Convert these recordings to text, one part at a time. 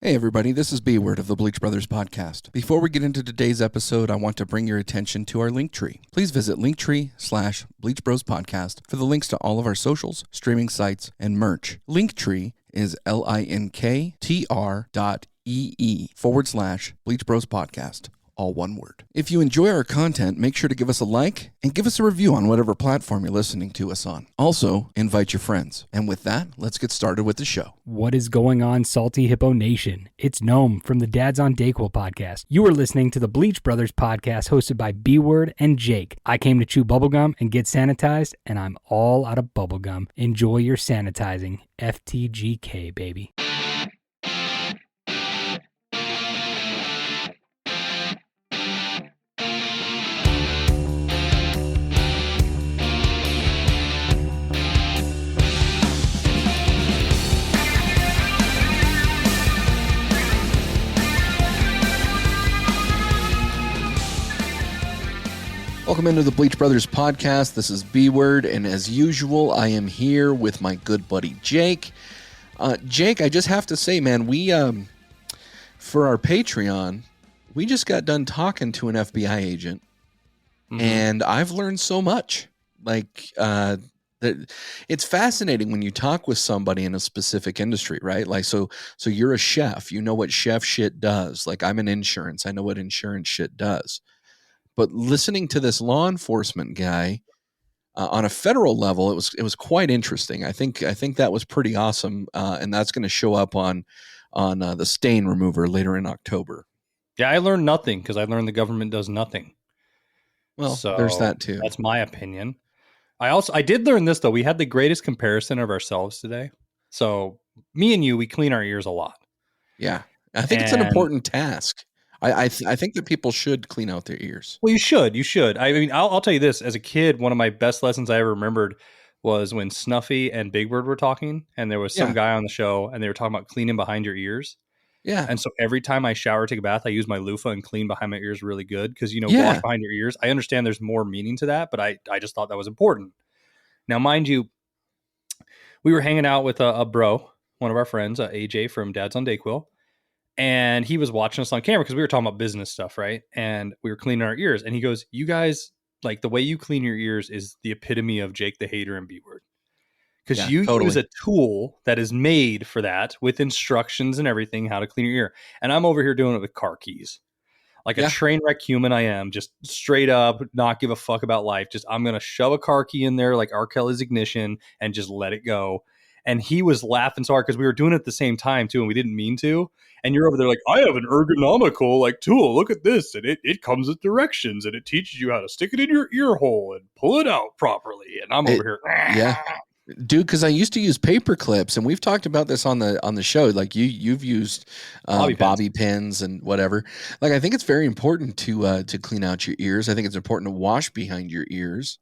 Hey everybody, this is B-Word of the Bleach Bros Podcast. Before we get into today's episode, I want to bring your attention to our Linktree. Please visit Linktree/Bleach Bros Podcast for the links to all of our socials, streaming sites, and merch. Linktree is linktr.ee/Bleach Bros Podcast. All one word. If you enjoy our content, make sure to give us a like and give us a review on whatever platform you're listening to us on. Also, invite your friends. And with that, let's get started with the show. What is going on, Salty Hippo Nation? It's Gnome from the Dads on Dayquill podcast. You are listening to the Bleach Brothers podcast hosted by B-Word and Jake. I came to chew bubblegum and get sanitized, and I'm all out of bubblegum. Enjoy your sanitizing. FTGK, baby. Welcome into the Bleach Brothers Podcast. This is B-Word, and as usual, I am here with my good buddy Jake. Jake, I just have to say, man, we, for our Patreon, we just got done talking to an FBI agent, and I've learned so much. Like, it's fascinating when you talk with somebody in a specific industry, right? Like, so you're a chef, you know what chef shit does. Like, I'm in insurance, I know what insurance shit does. But listening to this law enforcement guy on a federal level, it was quite interesting. I think that was pretty awesome, and that's going to show up on the stain remover later in October. Yeah, I learned nothing because I learned the government does nothing. Well, so there's that too. That's my opinion. I did learn this though. We had the greatest comparison of ourselves today. So me and you, we clean our ears a lot. Yeah, I think it's an important task. I think that people should clean out their ears. Well, you should. I mean, I'll tell you this. As a kid, one of my best lessons I ever remembered was when Snuffy and Big Bird were talking, and there was some guy on the show, and they were talking about cleaning behind your ears. Yeah. And so every time I shower, take a bath, I use my loofah and clean behind my ears really good because, wash behind your ears. I understand there's more meaning to that, but I just thought that was important. Now, mind you, we were hanging out with a bro, one of our friends, AJ from Dads on Dayquill. And he was watching us on camera because we were talking about business stuff, right? And we were cleaning our ears. And he goes, you guys, like the way you clean your ears is the epitome of Jake the Hater and B-Word. Because you use a tool that is made for that with instructions and everything, how to clean your ear. And I'm over here doing it with car keys. Like a train wreck human I am, just straight up, not give a fuck about life. Just I'm going to shove a car key in there like R. Kelly's ignition and just let it go. And he was laughing so hard because we were doing it at the same time too, and we didn't mean to. And you're over there like, I have an ergonomical tool. Look at this, and it comes with directions, and it teaches you how to stick it in your ear hole and pull it out properly. And I'm over here, dude, because I used to use paper clips, and we've talked about this on the show. Like you've used bobby pins and whatever. Like I think it's very important to clean out your ears. I think it's important to wash behind your ears.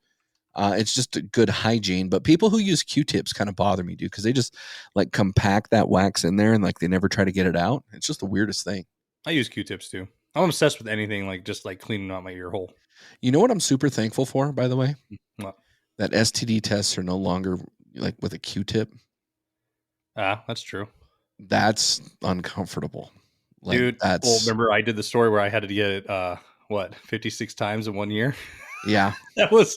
It's just a good hygiene, but people who use Q-tips kind of bother me, dude, because they just like compact that wax in there and like they never try to get it out. It's just the weirdest thing. I use Q-tips too. I'm obsessed with anything like just like cleaning out my ear hole. You know what I'm super thankful for, by the way? What? That STD tests are no longer like with a Q-tip. That's true. That's uncomfortable. Like, dude, well, remember I did the story where I had to get it, 56 times in 1 year? Yeah. that was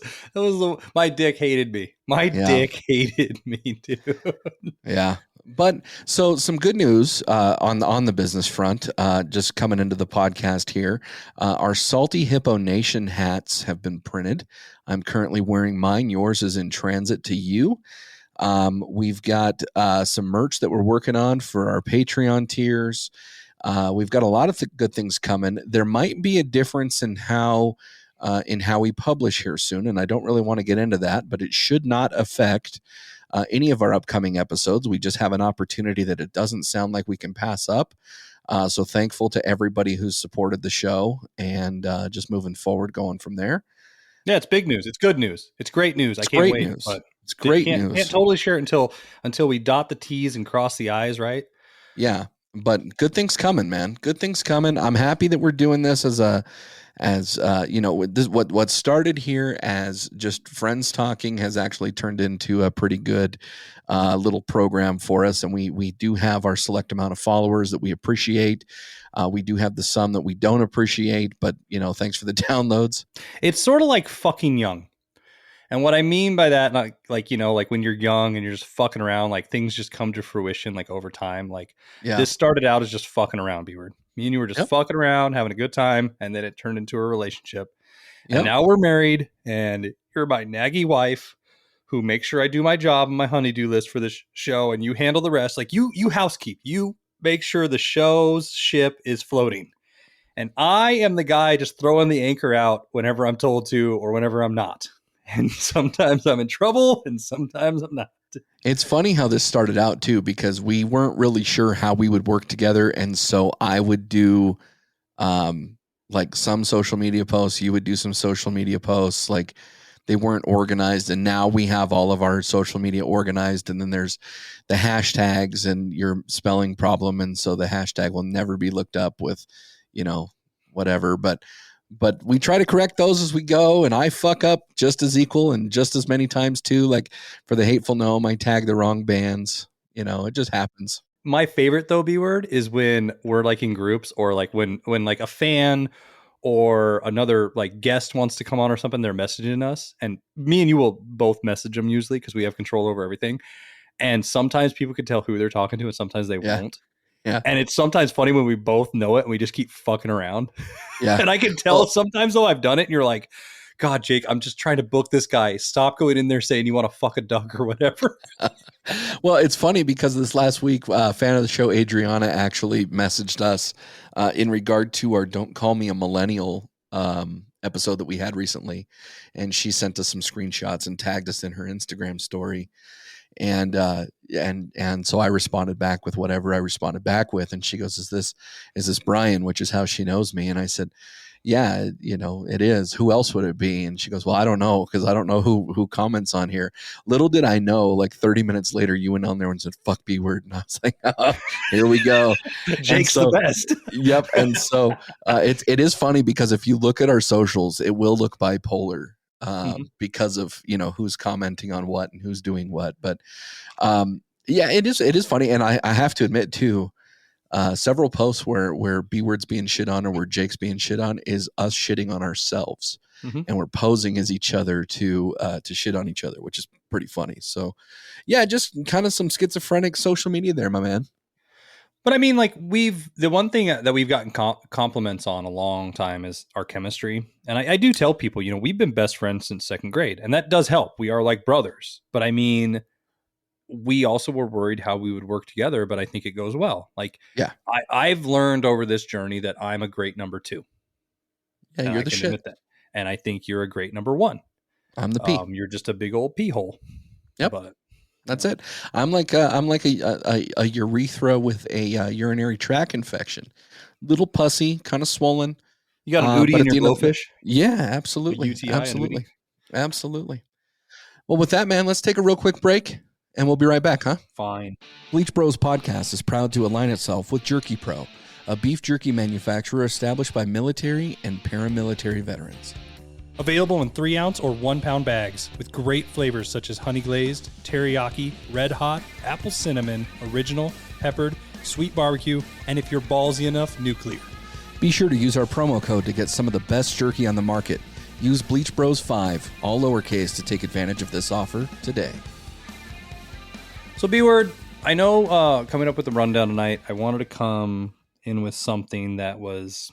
my dick hated me. My dick hated me, dude. Yeah. But so some good news on the business front, just coming into the podcast here. Our Salty Hippo Nation hats have been printed. I'm currently wearing mine. Yours is in transit to you. We've got some merch that we're working on for our Patreon tiers. We've got a lot of good things coming. There might be a difference in how we publish here soon, and I don't really want to get into that, but it should not affect any of our upcoming episodes. We just have an opportunity that it doesn't sound like we can pass up. So thankful to everybody who's supported the show, and just moving forward, going from there. Yeah, it's big news. It's good news. It's great news. I can't wait. But it's great news. Can't totally share it until we dot the T's and cross the I's, right? Yeah. But good things coming, man. Good things coming. I'm happy that we're doing this with this, what started here as just friends talking has actually turned into a pretty good little program for us. And we do have our select amount of followers that we appreciate. We do have the some that we don't appreciate, but thanks for the downloads. It's sort of like fucking young. And what I mean by that, like when you're young and you're just fucking around, like things just come to fruition, like over time. Like this started out as just fucking around, B-word. Me and you were just fucking around, having a good time, and then it turned into a relationship. And now we're married, and you're my naggy wife who makes sure I do my job and my honey-do list for this show, and you handle the rest. Like you housekeep. You make sure the show's ship is floating. And I am the guy just throwing the anchor out whenever I'm told to or whenever I'm not. And sometimes I'm in trouble and sometimes I'm not. It's funny how this started out too, because we weren't really sure how we would work together. And so I would do like some social media posts. You would do some social media posts. Like they weren't organized. And now we have all of our social media organized. And then there's the hashtags and your spelling problem. And so the hashtag will never be looked up with, whatever. But we try to correct those as we go, and I fuck up just as equal and just as many times too. Like for the Hateful Gnome, I tag the wrong bands. It just happens. My favorite though, B-word, is when we're like in groups or like when like a fan or another like guest wants to come on or something, they're messaging us, and me and you will both message them usually because we have control over everything. And sometimes people can tell who they're talking to, and sometimes they won't. Yeah. And it's sometimes funny when we both know it and we just keep fucking around. Yeah. And I can tell sometimes though I've done it and you're like, God, Jake, I'm just trying to book this guy. Stop going in there saying you want to fuck a duck or whatever. Well, it's funny because this last week, fan of the show, Adriana, actually messaged us in regard to our Don't Call Me a Millennial episode that we had recently. And she sent us some screenshots and tagged us in her Instagram story. And so I responded back with whatever I responded back with. And she goes, is this Brian, which is how she knows me. And I said, yeah, it is. Who else would it be? And she goes, well, I don't know, because I don't know who comments on here. Little did I know, like 30 minutes later, you went on there and said, fuck B-word. And I was like, oh, here we go. Jake's the best. Yep. And so it is funny because if you look at our socials, it will look bipolar. Because of who's commenting on what and who's doing what, but it is funny, and I have to admit too, several posts where B-word's being shit on or where Jake's being shit on is us shitting on ourselves, and we're posing as each other to shit on each other, which is pretty funny. So yeah, just kind of some schizophrenic social media there, my man. But I mean, like the one thing that we've gotten compliments on a long time is our chemistry. And I do tell people, we've been best friends since second grade, and that does help. We are like brothers. But I mean, we also were worried how we would work together, but I think it goes well. Like, yeah, I've learned over this journey that I'm a great number 2. Yeah, you're the shit. And I think you're a great number 1. I'm the P. You're just a big old pee hole. Yep. But that's it. I'm like a urethra with a urinary tract infection. Little pussy, kind of swollen. You got an Udi in your blowfish? Yeah, absolutely. Absolutely. Well, with that, man, let's take a real quick break, and we'll be right back, huh? Fine. Bleach Bros Podcast is proud to align itself with Jerky Pro, a beef jerky manufacturer established by military and paramilitary veterans. Available in 3-ounce or 1-pound bags with great flavors such as honey glazed, teriyaki, red hot, apple cinnamon, original, peppered, sweet barbecue, and if you're ballsy enough, nuclear. Be sure to use our promo code to get some of the best jerky on the market. Use Bleach Bros 5, all lowercase, to take advantage of this offer today. So B-word, I know coming up with the rundown tonight, I wanted to come in with something that was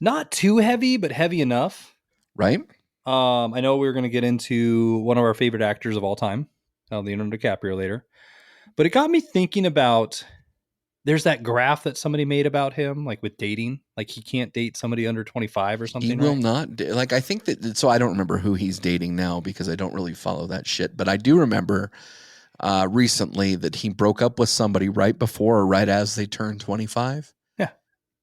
not too heavy, but heavy enough. Right. I know we're going to get into one of our favorite actors of all time, Leonardo DiCaprio, later. But it got me thinking about, there's that graph that somebody made about him, like with dating. Like he can't date somebody under 25 or something. He will not. Like I think that, so I don't remember who he's dating now because I don't really follow that shit. But I do remember recently that he broke up with somebody right before or right as they turned 25.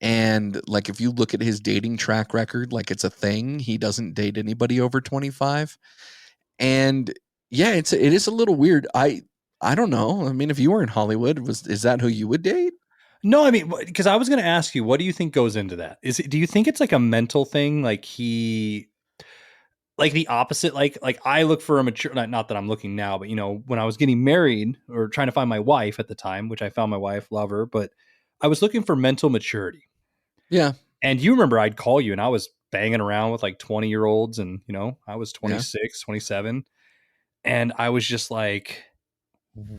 And like, if you look at his dating track record, like it's a thing. He doesn't date anybody over 25. And yeah, it is a little weird. I don't know. I mean, if you were in Hollywood, is that who you would date? No, I mean, because I was going to ask you, what do you think goes into that? Do you think it's like a mental thing? Like like the opposite, like I look for a mature, not that I'm looking now, but when I was getting married or trying to find my wife at the time, which I found my wife, love her, but I was looking for mental maturity. Yeah. And you remember I'd call you and I was banging around with like 20-year-olds and I was 26, 27. And I was just like,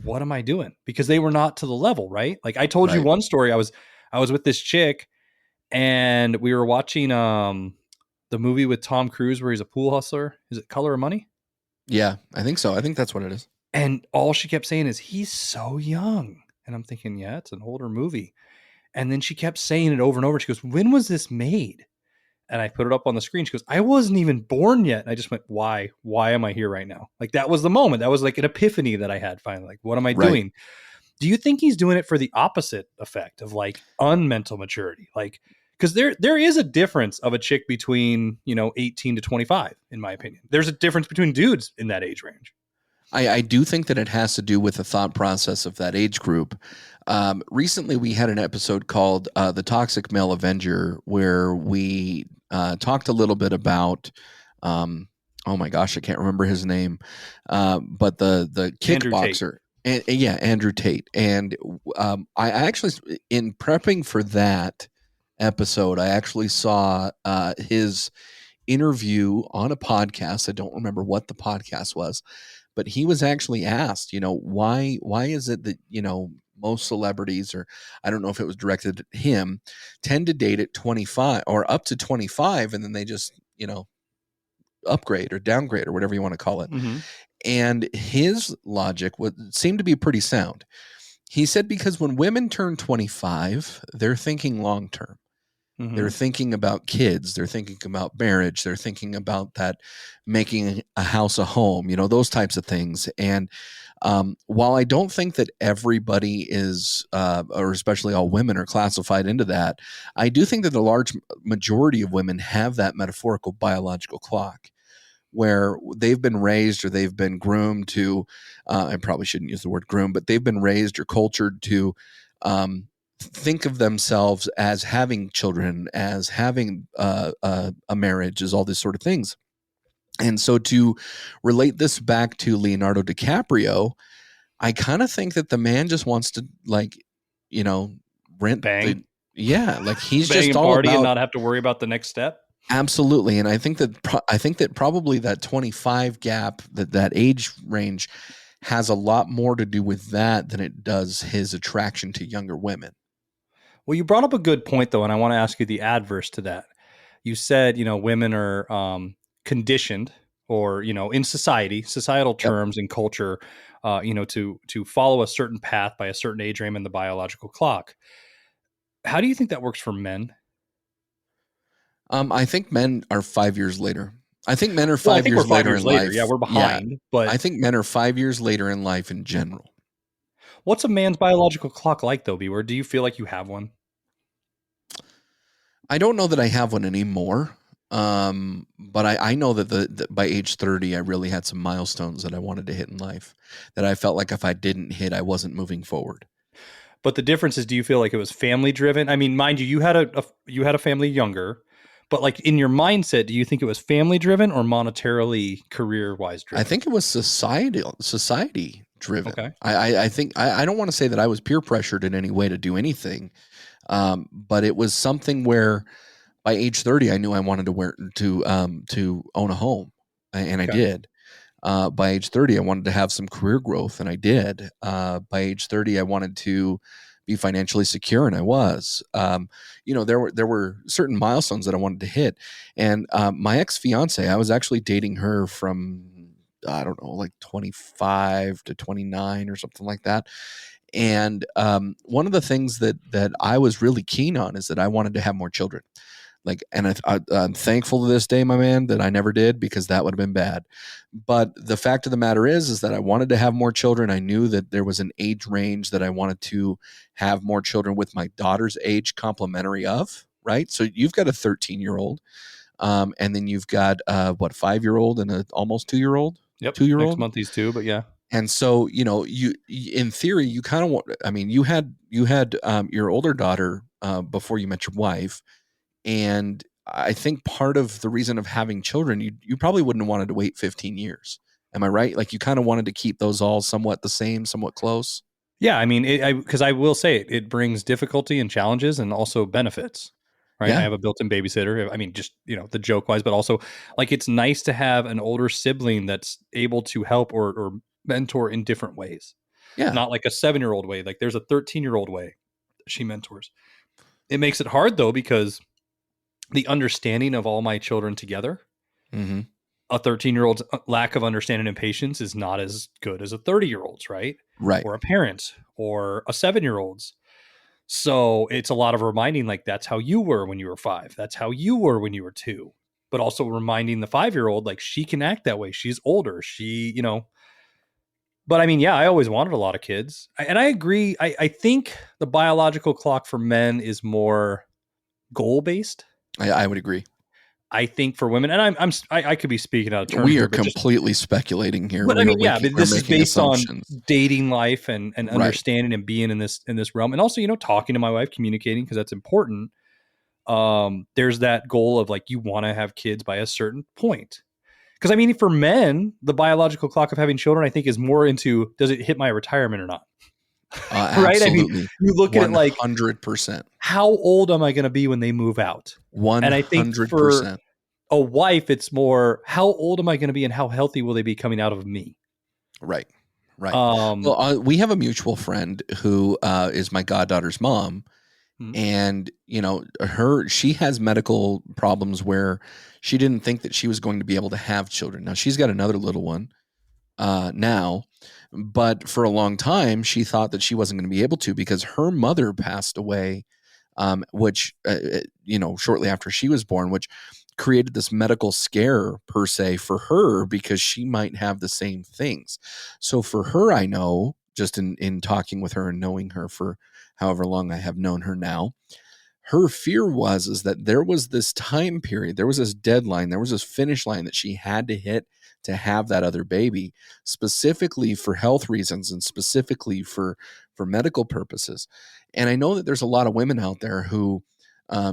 what am I doing? Because they were not to the level, right? Like I told you Right. one story. I was with this chick and we were watching the movie with Tom Cruise where he's a pool hustler. Is it Color of Money? Yeah, I think so. I think that's what it is. And all she kept saying is, he's so young. And I'm thinking, yeah, it's an older movie. And then she kept saying it over and over. She goes, when was this made? And I put it up on the screen. She goes, I wasn't even born yet. And I just went, why? Why am I here right now? Like that was the moment. That was like an epiphany that I had finally. Like, what am I doing? Do you think he's doing it for the opposite effect of like unmental maturity? Like, because there is a difference of a chick between 18 to 25, in my opinion. There's a difference between dudes in that age range. I do think that it has to do with the thought process of that age group. Recently, we had an episode called The Toxic Male Avenger, where we talked a little bit about, oh my gosh, I can't remember his name, but the kickboxer. Andrew Tate. And I actually, in prepping for that episode, I actually saw his interview on a podcast. I don't remember what the podcast was, but he was actually asked, why is it that, most celebrities, or I don't know if it was directed at him, tend to date at 25 or up to 25, and then they just, upgrade or downgrade or whatever you want to call it. Mm-hmm. And his logic would seem to be pretty sound. He said, because when women turn 25, they're thinking long term. Mm-hmm. They're thinking about kids. They're thinking about marriage. They're thinking about that, making a house a home, those types of things. And while I don't think that everybody is, or especially all women are classified into that, I do think that the large majority of women have that metaphorical biological clock where they've been raised or they've been groomed to, I probably shouldn't use the word groom, but they've been raised or cultured to think of themselves as having children, as having a marriage, as all these sort of things. And so to relate this back to Leonardo DiCaprio, I kind of think that the man just wants to rent. Bang. Like he's bang just and all party about, and not have to worry about the next step. Absolutely. And I think that probably that 25 gap, that age range has a lot more to do with that than it does his attraction to younger women. Well, you brought up a good point though, and I want to ask you the adverse to that. You said, women are conditioned or, in societal terms and culture, to follow a certain path by a certain age range in the biological clock. How do you think that works for men? I think men are 5 years later. I think men are 5 years later in life. Yeah, we're behind. Yeah, but I think men are 5 years later in life in general. What's a man's biological clock like, though, B-Word? Do you feel like you have one? I don't know that I have one anymore. But I know that by age 30, I really had some milestones that I wanted to hit in life that I felt like if I didn't hit, I wasn't moving forward. But the difference is, do you feel like it was family driven? I mean, mind you, you had a family younger, but like in your mindset, do you think it was family driven or monetarily career wise driven? I think it was society driven. Okay. I think I don't want to say that I was peer pressured in any way to do anything. But it was something where by age 30, I knew I wanted to own a home, and okay. I did. By age 30, I wanted to have some career growth, and I did. By age 30, I wanted to be financially secure, and I was. There were certain milestones that I wanted to hit, and my ex-fiance, I was actually dating her from, I don't know, like 25 to 29 or something like that. And one of the things that I was really keen on is that I wanted to have more children. I'm thankful to this day, my man, that I never did, because that would have been bad. But the fact of the matter is that I wanted to have more children. I knew that there was an age range that I wanted to have more children with my daughter's age complementary of, right? So you've got a 13-year-old, and then you've got 5-year-old and an almost 2-year-old? Yep. 2-year-old? Next month he's 2, but yeah. And so, you in theory, you kind of want, I mean, you had your older daughter before you met your wife. And I think part of the reason of having children, you probably wouldn't have wanted to wait 15 years. Am I right? Like you kind of wanted to keep those all somewhat the same, somewhat close. Yeah, I mean, because I will say it brings difficulty and challenges and also benefits, right? I Yeah. have a built-in babysitter. I mean, just, the joke wise, but also like it's nice to have an older sibling that's able to help or mentor in different ways. Yeah. Not like a 7-year-old way. Like there's a 13-year-old way she mentors. It makes it hard though, because the understanding of all my children together, Mm-hmm. a 13-year-old's lack of understanding and patience is not as good as a 30-year-old's, right? Right. Or a parent or a 7-year-old's. So it's a lot of reminding, like, that's how you were when you were 5. That's how you were when you were 2. But also reminding the 5-year-old, like, she can act that way. She's older. But I mean, yeah, I always wanted a lot of kids. And I agree. I think the biological clock for men is more goal based. I would agree. I think for women, and I could be speaking out of turn We here, are completely speculating here. But I mean, yeah, but this is based assumptions. on dating life and Right. understanding and being in this realm, and also talking to my wife, communicating, because that's important. There's that goal of like you want to have kids by a certain point, because I mean, for men, the biological clock of having children, I think, is more into, does it hit my retirement or not? Right? I mean, you look at it like 100%. How old am I going to be when they move out? 100%. And I think for a wife, it's more, how old am I going to be and how healthy will they be coming out of me? Right. Well, we have a mutual friend who is my goddaughter's mom. Mm-hmm. And, she has medical problems where she didn't think that she was going to be able to have children. Now, she's got another little one now. But for a long time, she thought that she wasn't going to be able to because her mother passed away, which, shortly after she was born, which created this medical scare per se for her because she might have the same things. So for her, I know, just in talking with her and knowing her for however long I have known her now, her fear is that there was this time period, there was this deadline, there was this finish line that she had to hit to have that other baby, specifically for health reasons and specifically for medical purposes. And I know that there's a lot of women out there who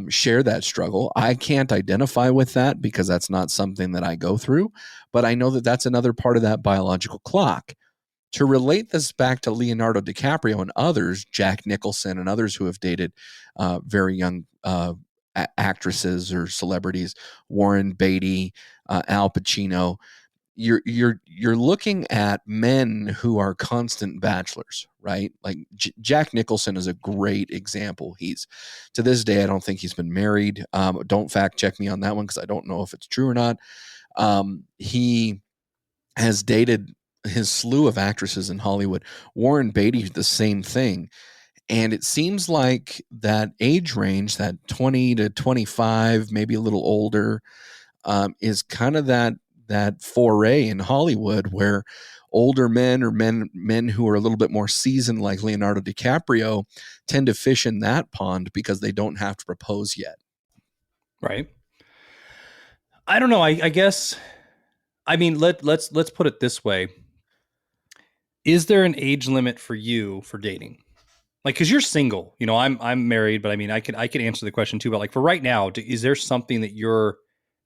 share that struggle. I can't identify with that because that's not something that I go through, but I know that that's another part of that biological clock. To relate this back to Leonardo DiCaprio and others, Jack Nicholson and others who have dated very young actresses or celebrities, Warren Beatty, Al Pacino, you're looking at men who are constant bachelors, right? Like Jack Nicholson is a great example. He's, to this day, I don't think he's been married. Don't fact check me on that one because I don't know if it's true or not. He has dated his slew of actresses in Hollywood. Warren Beatty, the same thing. And it seems like that age range, that 20 to 25, maybe a little older, is kind of that foray in Hollywood where older men or men who are a little bit more seasoned, like Leonardo DiCaprio, tend to fish in that pond because they don't have to propose yet. Right. I don't know. I guess, I mean, let's put it this way. Is there an age limit for you for dating? Like, cause you're single, I'm married, but I mean, I could answer the question too, but like for right now, is there something that you're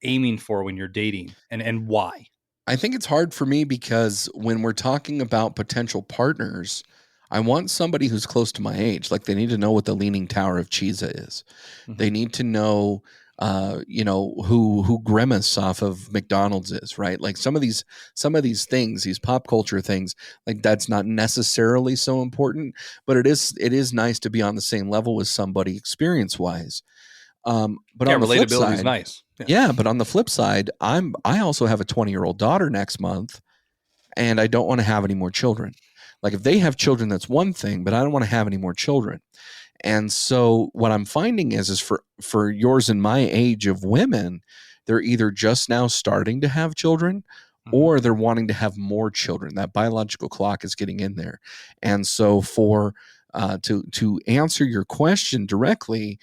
aiming for when you're dating and why? I think it's hard for me because when we're talking about potential partners, I want somebody who's close to my age. Like they need to know what the Leaning Tower of Pisa is. Mm-hmm. They need to know, who Grimace off of McDonald's is, right? Like some of these things, these pop culture things, like that's not necessarily so important, but it is nice to be on the same level with somebody experience wise. But on the flip side, is nice. Yeah, but on the flip side, I also have a 20-year-old daughter next month, and I don't want to have any more children. Like if they have children, that's one thing, but I don't want to have any more children. And so what I'm finding is for yours and my age of women, they're either just now starting to have children or they're wanting to have more children. That biological clock is getting in there. And so to answer your question directly,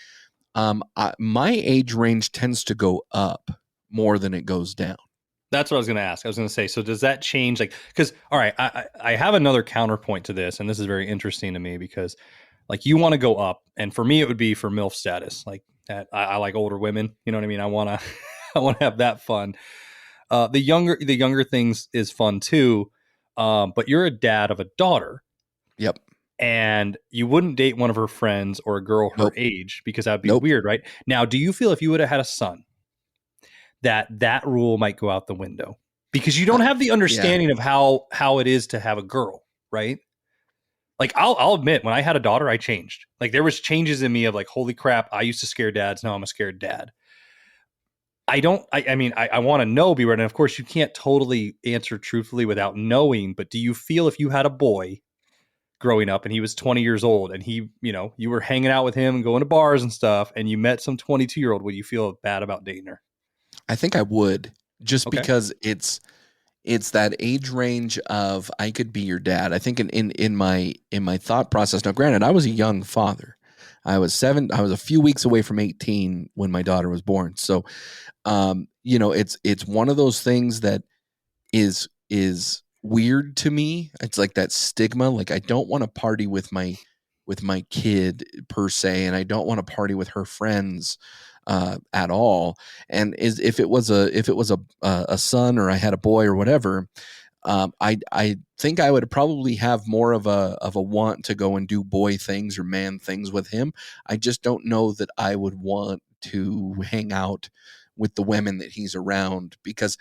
my age range tends to go up more than it goes down. That's what I was going to ask. I was going to say, so does that change? Like, because, all right, I have another counterpoint to this, and this is very interesting to me because, like, you want to go up, and for me, it would be for MILF status. Like, that I like older women. You know what I mean? I want to, I want to have that fun. The younger things is fun too. But you're a dad of a daughter. Yep. And you wouldn't date one of her friends or a girl her age because that'd be weird, right? Now, do you feel if you would have had a son, that rule might go out the window because you don't have the understanding of how it is to have a girl, right? Like I'll admit, when I had a daughter, I changed. Like there was changes in me of like, holy crap, I used to scare dads. Now I'm a scared dad. I mean, I want to know, B-Word, and of course you can't totally answer truthfully without knowing, but do you feel if you had a boy growing up and he was 20 years old and he, you were hanging out with him and going to bars and stuff and you met some 22-year-old, would you feel bad about dating her? I think I would, just because it's that age range of I could be your dad. I think in my thought process. Now, granted, I was a young father. I was a few weeks away from 18 when my daughter was born. So, it's one of those things that is weird to me. It's like that stigma. Like I don't want to party with my kid per se, and I don't want to party with her friends at all. And if it was a son or I had a boy or whatever, I think I would probably have more of a want to go and do boy things or man things with him. I just don't know that I would want to hang out with the women that he's around because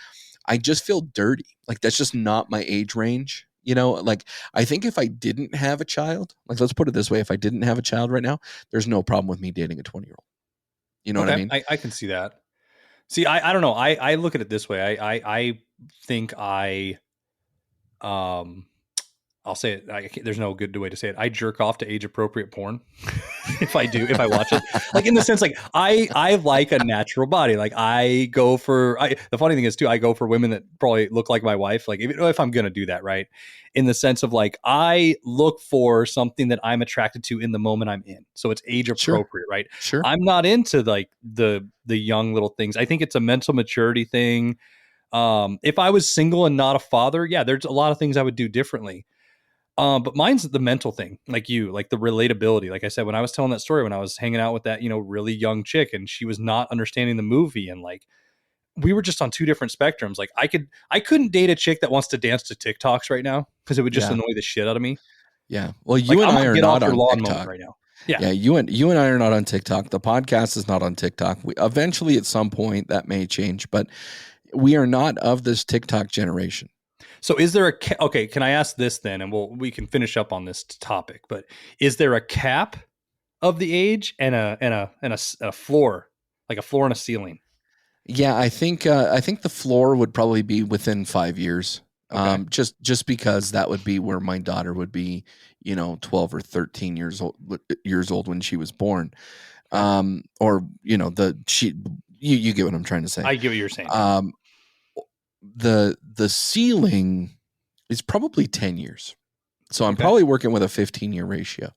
I just feel dirty. Like that's just not my age range. Like I think if I didn't have a child, like let's put it this way, if I didn't have a child right now, there's no problem with me dating a 20-year-old. You know what I mean? I can see that. See, I don't know. I look at it this way. I think I'll say it. There's no good way to say it. I jerk off to age appropriate porn. if I watch it, like in the sense, like I like a natural body. Like I go for, the funny thing is too, I go for women that probably look like my wife. Like if I'm going to do that, right. In the sense of like, I look for something that I'm attracted to in the moment I'm in. So it's age appropriate, right? Sure. I'm not into like the young little things. I think it's a mental maturity thing. If I was single and not a father, yeah, there's a lot of things I would do differently. But mine's the mental thing, like the relatability. Like I said, when I was telling that story, when I was hanging out with that, really young chick and she was not understanding the movie and like, we were just on two different spectrums. Like I couldn't date a chick that wants to dance to TikToks right now because it would just annoy the shit out of me. Yeah. Well, you and I are not on TikTok right now. Yeah. You and I are not on TikTok. The podcast is not on TikTok. Eventually at some point that may change, but we are not of this TikTok generation. So is there okay, can I ask this then, and we can finish up on this topic, but is there a cap of the age and a floor, like a floor and a ceiling? Yeah, I think the floor would probably be within 5 years. Okay. Just because that would be where my daughter would be, 12 or 13 years old when she was born. Or you get what I'm trying to say. I get what you're saying. The ceiling is probably 10 years. So I'm probably working with a 15-year ratio.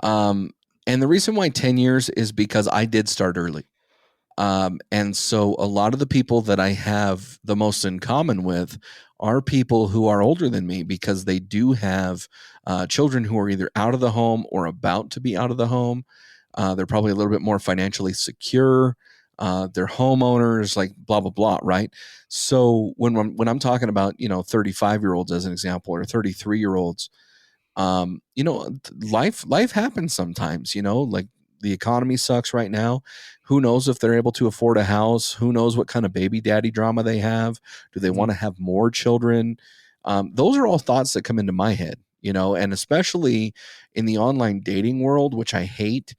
And the reason why 10 years is because I did start early. And so a lot of the people that I have the most in common with are people who are older than me because they do have children who are either out of the home or about to be out of the home. They're probably a little bit more financially secure. They're homeowners, like blah, blah, blah. Right. So when I'm talking about, 35-year-olds as an example, or 33-year-olds, life happens sometimes, like the economy sucks right now. Who knows if they're able to afford a house? Who knows what kind of baby daddy drama they have? Do they want to have more children? Those are all thoughts that come into my head, and especially in the online dating world, which I hate.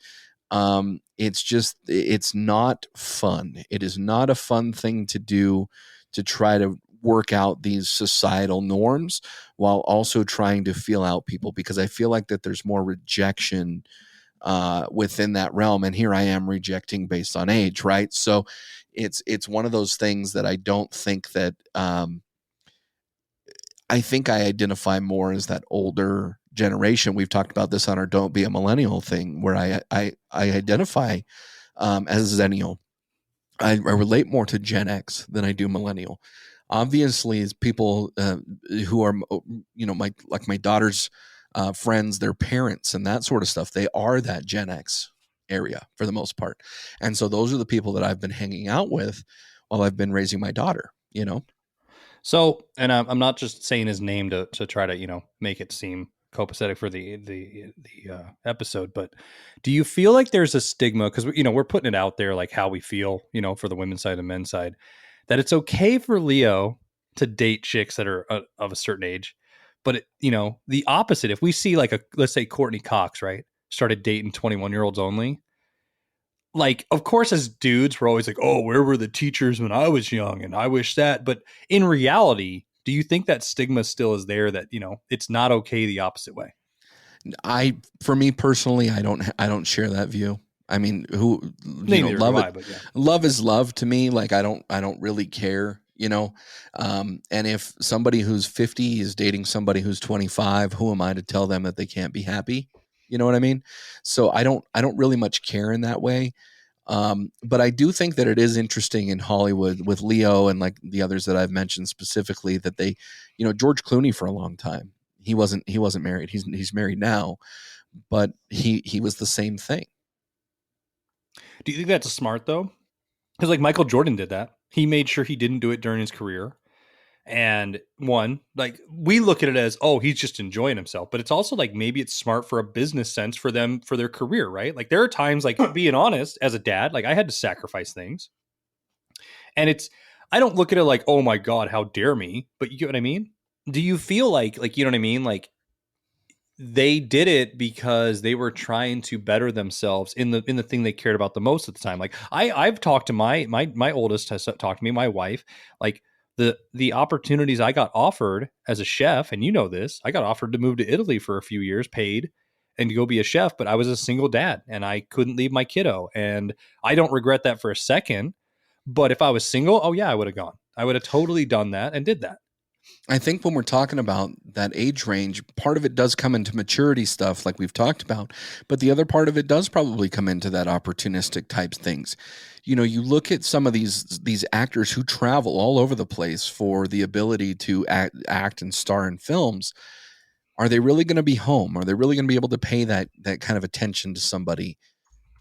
It's not fun. It is not a fun thing to do to try to work out these societal norms while also trying to feel out people, because I feel like that there's more rejection within that realm. And here I am rejecting based on age. Right. So it's one of those things that I don't think that, I think I identify more as that older generation. We've talked about this on our Don't Be a Millennial thing, where I identify as Zennial. I relate more to Gen X than I do Millennial. obviously is people who are, my daughter's friends, their parents and that sort of stuff. They are that Gen X area for the most part. And so those are the people that I've been hanging out with while I've been raising my daughter, So, and I'm not just saying his name to try to, make it seem copacetic for the episode, but do you feel like there's a stigma? Because, we're putting it out there, like how we feel, for the women's side and men's side, that it's okay for Leo to date chicks that are of a certain age. But, the opposite, if we see like let's say Courtney Cox, right, started dating 21-year-olds only. Like, of course, as dudes, we're always like, oh, where were the teachers when I was young? And I wish that. But in reality, do you think that stigma still is there that, it's not okay the opposite way? For me personally, I don't share that view. I mean, love is love to me. Like, I don't really care, and if somebody who's 50 is dating somebody who's 25, who am I to tell them that they can't be happy? You know what I mean? So I don't really much care in that way. But I do think that it is interesting in Hollywood with Leo and like the others that I've mentioned specifically that they, George Clooney for a long time, he wasn't married. He's married now, but he was the same thing. Do you think that's smart though? Because like Michael Jordan did that. He made sure he didn't do it during his career. And like we look at it as, oh, he's just enjoying himself. But it's also like maybe it's smart for a business sense for them, for their career, right? Like there are times, like being honest, as a dad, like I had to sacrifice things. And I don't look at it like, oh my God, how dare me? But you get what I mean? Do you feel like, you know what I mean? Like they did it because they were trying to better themselves in the thing they cared about the most at the time. Like I've talked to my oldest has talked to me, my wife, like, the opportunities I got offered as a chef, and this, I got offered to move to Italy for a few years, paid, and to go be a chef, but I was a single dad and I couldn't leave my kiddo. And I don't regret that for a second. But if I was single, oh yeah, I would have gone. I would have totally done that and did that. I think when we're talking about that age range, part of it does come into maturity stuff like we've talked about, but the other part of it does probably come into that opportunistic type things. You look at some of these actors who travel all over the place for the ability to act and star in films. Are they really going to be home? Are they really going to be able to pay that kind of attention to somebody?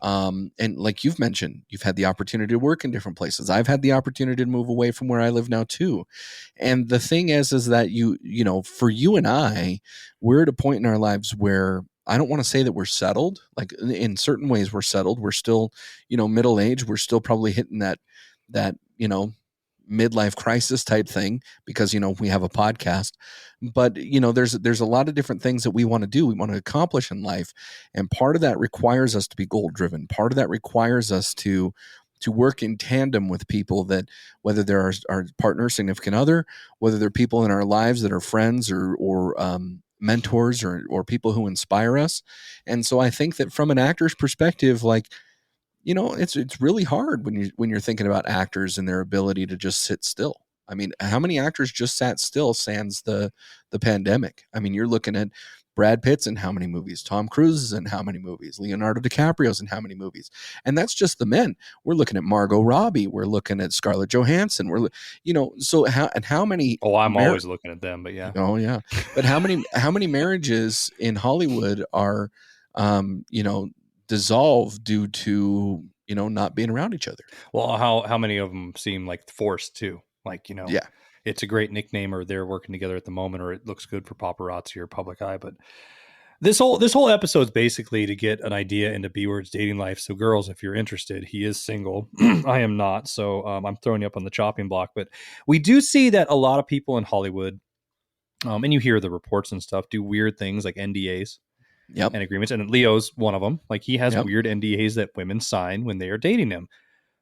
And like you've mentioned, you've had the opportunity to work in different places. I've had the opportunity to move away from where I live now too. And the thing is that for you and I, we're at a point in our lives where I don't want to say that we're settled. Like in certain ways we're settled. We're still, middle age. We're still probably hitting that, midlife crisis type thing because, we have a podcast, but there's a lot of different things that we want to do. We want to accomplish in life. And part of that requires us to be goal driven. Part of that requires us to work in tandem with people that, whether they're our partner, significant other, whether they're people in our lives that are friends or mentors or people who inspire us. And so I think that from an actor's perspective, like, it's really hard when you're thinking about actors and their ability to just sit still. I mean, how many actors just sat still sans the pandemic? I mean, you're looking at Brad Pitt's in how many movies, Tom Cruise's in how many movies, Leonardo DiCaprio's in how many movies, and that's just the men. We're looking at Margot Robbie, we're looking at Scarlett Johansson, so how many? Oh, I'm always looking at them, but yeah. Oh yeah, but how many marriages in Hollywood are, dissolve due to not being around each other? Well, how many of them seem like forced too? Like, yeah, it's a great nickname, or they're working together at the moment, or it looks good for paparazzi or public eye. But this whole episode is basically to get an idea into B-Word's dating life. So girls, if you're interested, he is single. I am not. So I'm throwing you up on the chopping block. But we do see that a lot of people in Hollywood, and you hear the reports and stuff, do weird things like NDAs. Yep. And agreements. And Leo's one of them. Like he has weird NDAs that women sign when they are dating him.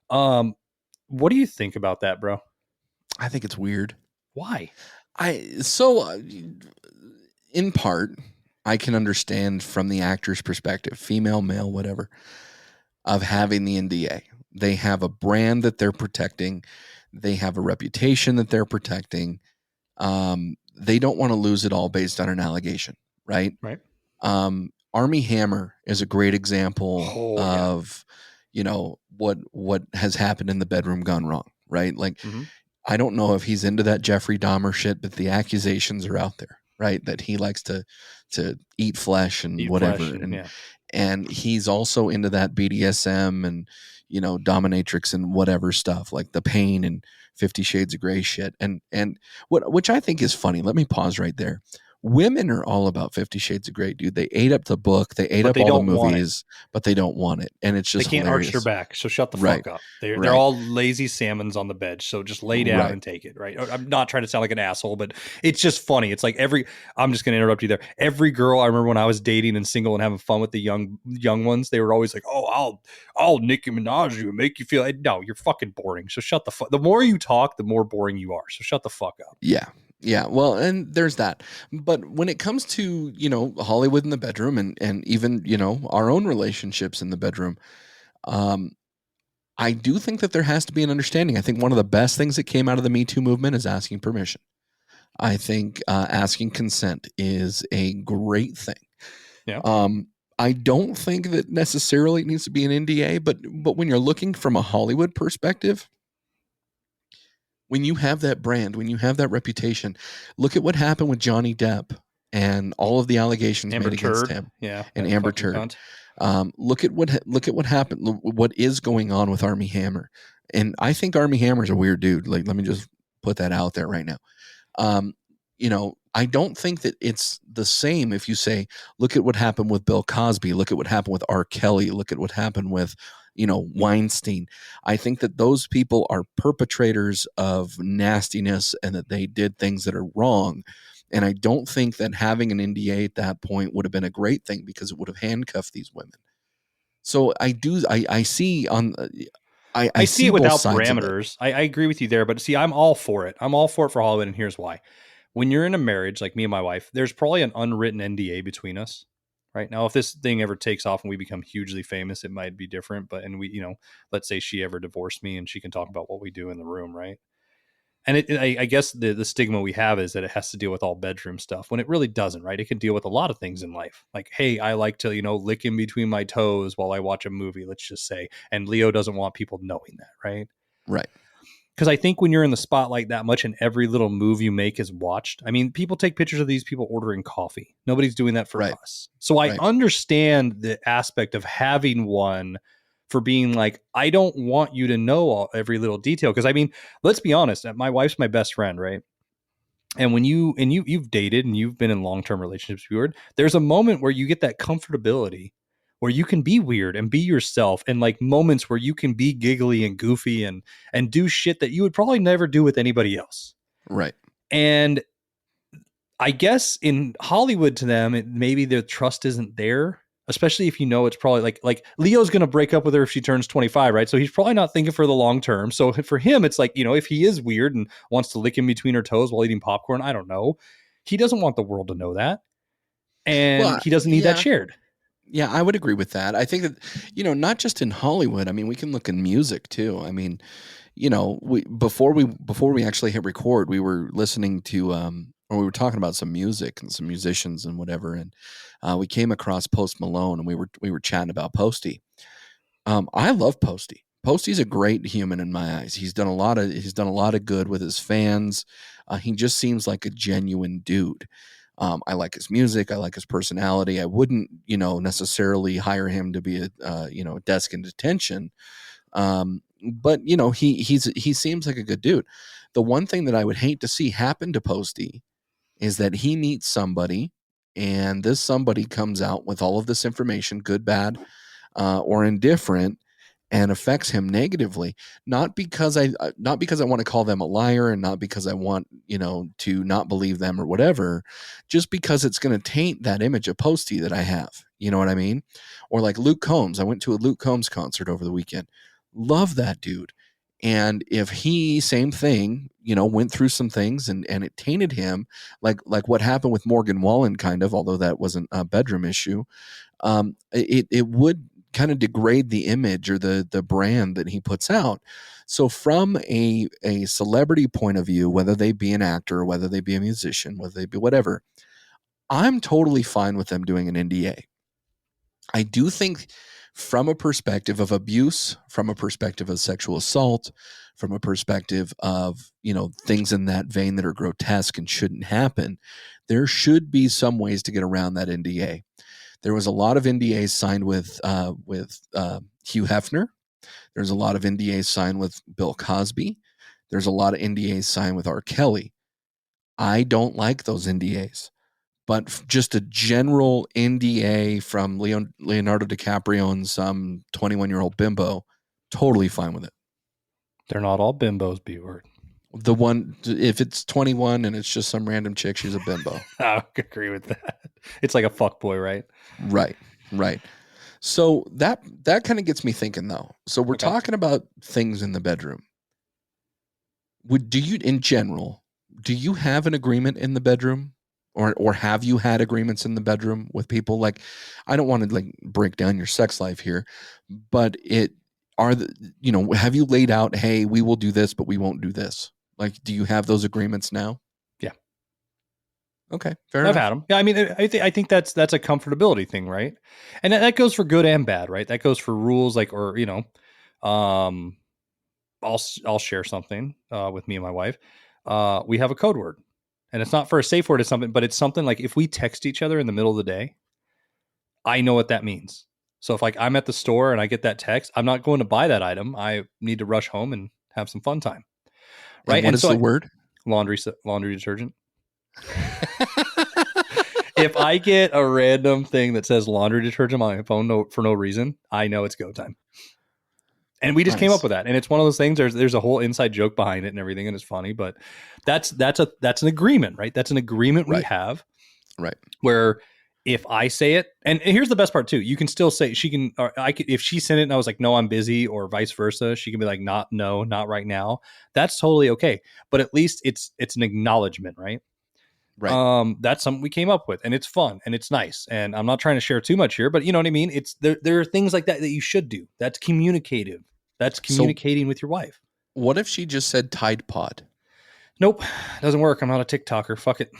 What do you think about that, bro? I think it's weird. Why? In part, I can understand from the actor's perspective, female, male, whatever, of having the NDA. They have a brand that they're protecting. They have a reputation that they're protecting. They don't want to lose it all based on an allegation, right? Right. Armie Hammer is a great example of, what has happened in the bedroom gone wrong, right? Like I don't know if he's into that Jeffrey Dahmer shit, but the accusations are out there, right? That he likes to eat flesh and whatever. And he's also into that BDSM and, dominatrix and whatever stuff, like the pain and 50 Shades of Grey shit. And which I think is funny. Let me pause right there. Women are all about 50 Shades of Grey, dude. They ate up the book, they ate up all the movies, but they don't want it. And it's just they can't hilarious. arch their back, so shut the fuck up. They're all lazy salmons on the bed, so just lay down and take it, right? I'm not trying to sound like an asshole, but it's just funny. It's like I'm just going to interrupt you there. Every girl I remember when I was dating and single and having fun with the young ones, they were always like, oh, I'll Nicki Minaj you and make you feel like, no, you're fucking boring. So shut the fuck. The more you talk, the more boring you are. So shut the fuck up. Yeah. Yeah, well, and there's that. But when it comes to, Hollywood in the bedroom and even, our own relationships in the bedroom, I do think that there has to be an understanding. I think one of the best things that came out of the Me Too movement is asking permission. I think asking consent is a great thing. Yeah. I don't think that necessarily it needs to be an NDA, but when you're looking from a Hollywood perspective, when you have that brand, when you have that reputation, look at what happened with Johnny Depp and all of the allegations made against him. Yeah, and Amber Turd. Look at what happened. Look what is going on with Armie Hammer, and I think Armie Hammer's a weird dude. Like, let me just put that out there right now. I don't think that it's the same if you say, look at what happened with Bill Cosby, look at what happened with R. Kelly, look at what happened with, Weinstein. I think that those people are perpetrators of nastiness and that they did things that are wrong. And I don't think that having an NDA at that point would have been a great thing because it would have handcuffed these women. So I see I see it without parameters. I agree with you there, but see, I'm all for it. I'm all for it for Hollywood, and here's why. When you're in a marriage, like me and my wife, there's probably an unwritten NDA between us. Right now, if this thing ever takes off and we become hugely famous, it might be different. But let's say she ever divorced me and she can talk about what we do in the room, right? And I guess the stigma we have is that it has to deal with all bedroom stuff when it really doesn't, right? It can deal with a lot of things in life. Like, hey, I like to, lick in between my toes while I watch a movie, let's just say. And Leo doesn't want people knowing that, right? Right. Because I think when you're in the spotlight that much and every little move you make is watched, I mean, people take pictures of these people ordering coffee. Nobody's doing that for us. So I understand the aspect of having one for being like, I don't want you to know every little detail. Because I mean, let's be honest, my wife's my best friend, right? And when you've dated and you've been in long-term relationships, there's a moment where you get that comfortability where you can be weird and be yourself, and like moments where you can be giggly and goofy and do shit that you would probably never do with anybody else. Right. And I guess in Hollywood to them, maybe their trust isn't there, especially if it's probably like Leo's going to break up with her if she turns 25, right? So he's probably not thinking for the long term. So for him, it's like, if he is weird and wants to lick in between her toes while eating popcorn, I don't know. He doesn't want the world to know that. And he doesn't need that shared. Yeah, I would agree with that. I think that, not just in Hollywood. I mean, we can look in music too. I mean, before we actually hit record, we were listening to, or we were talking about some music and some musicians and whatever. And we came across Post Malone and we were chatting about Posty. I love Posty. Posty's a great human in my eyes. He's done a lot of good with his fans. He just seems like a genuine dude. I like his music. I like his personality. I wouldn't, necessarily hire him to be a desk in detention. But he seems like a good dude. The one thing that I would hate to see happen to Posty is that he meets somebody and this somebody comes out with all of this information, good, bad, or indifferent, and affects him negatively, not because I want to call them a liar and not because I want, to not believe them or whatever, just because it's going to taint that image of Posty that I have. You know what I mean? Or like Luke Combs. I went to a Luke Combs concert over the weekend. Love that dude. And if he, same thing, went through some things and it tainted him, like what happened with Morgan Wallen, kind of, although that wasn't a bedroom issue, it would kind of degrade the image or the brand that he puts out. So from a celebrity point of view, whether they be an actor, whether they be a musician, whether they be whatever, I'm totally fine with them doing an NDA. I do think from a perspective of abuse, from a perspective of sexual assault, from a perspective of, things in that vein that are grotesque and shouldn't happen, there should be some ways to get around that NDA. There was a lot of NDAs signed with Hugh Hefner. There's a lot of NDAs signed with Bill Cosby. There's a lot of NDAs signed with R. Kelly. I don't like those NDAs. But just a general NDA from Leonardo DiCaprio and some 21-year-old bimbo, totally fine with it. They're not all bimbos, B-word. The one, if it's 21 and it's just some random chick, she's a bimbo. I agree with that. It's like a fuck boy, right? Right. So that kind of gets me thinking, though. So we're talking about things in the bedroom. Do you have an agreement in the bedroom? Or have you had agreements in the bedroom with people? Like, I don't want to break down your sex life here, but have you laid out, hey, we will do this, but we won't do this? Like, do you have those agreements now? Yeah. Okay, fair enough. I've had them. Yeah, I mean, I think that's a comfortability thing, right? And that goes for good and bad, right? That goes for rules, I'll share something with me and my wife. We have a code word. And it's not for a safe word, it's something, but it's something like if we text each other in the middle of the day, I know what that means. So if I'm at the store and I get that text, I'm not going to buy that item. I need to rush home and have some fun time. Right. And what is the word? Laundry detergent. If I get a random thing that says laundry detergent on my phone for no reason, I know it's go time. And we just came up with that. And it's one of those things, there's a whole inside joke behind it and everything, and it's funny, but that's an agreement, right? That's an agreement we have. Right. Where if I say it, and here's the best part too, you can still say, if she sent it and I was like, no, I'm busy, or vice versa, she can be like, not right now. That's totally okay. But at least it's an acknowledgement, right? Right. That's something we came up with, and it's fun and it's nice. And I'm not trying to share too much here, but you know what I mean? It's there are things like that you should do. That's communicative. That's communicating with your wife. What if she just said Tide Pod? Nope. Doesn't work. I'm not a TikToker. Fuck it.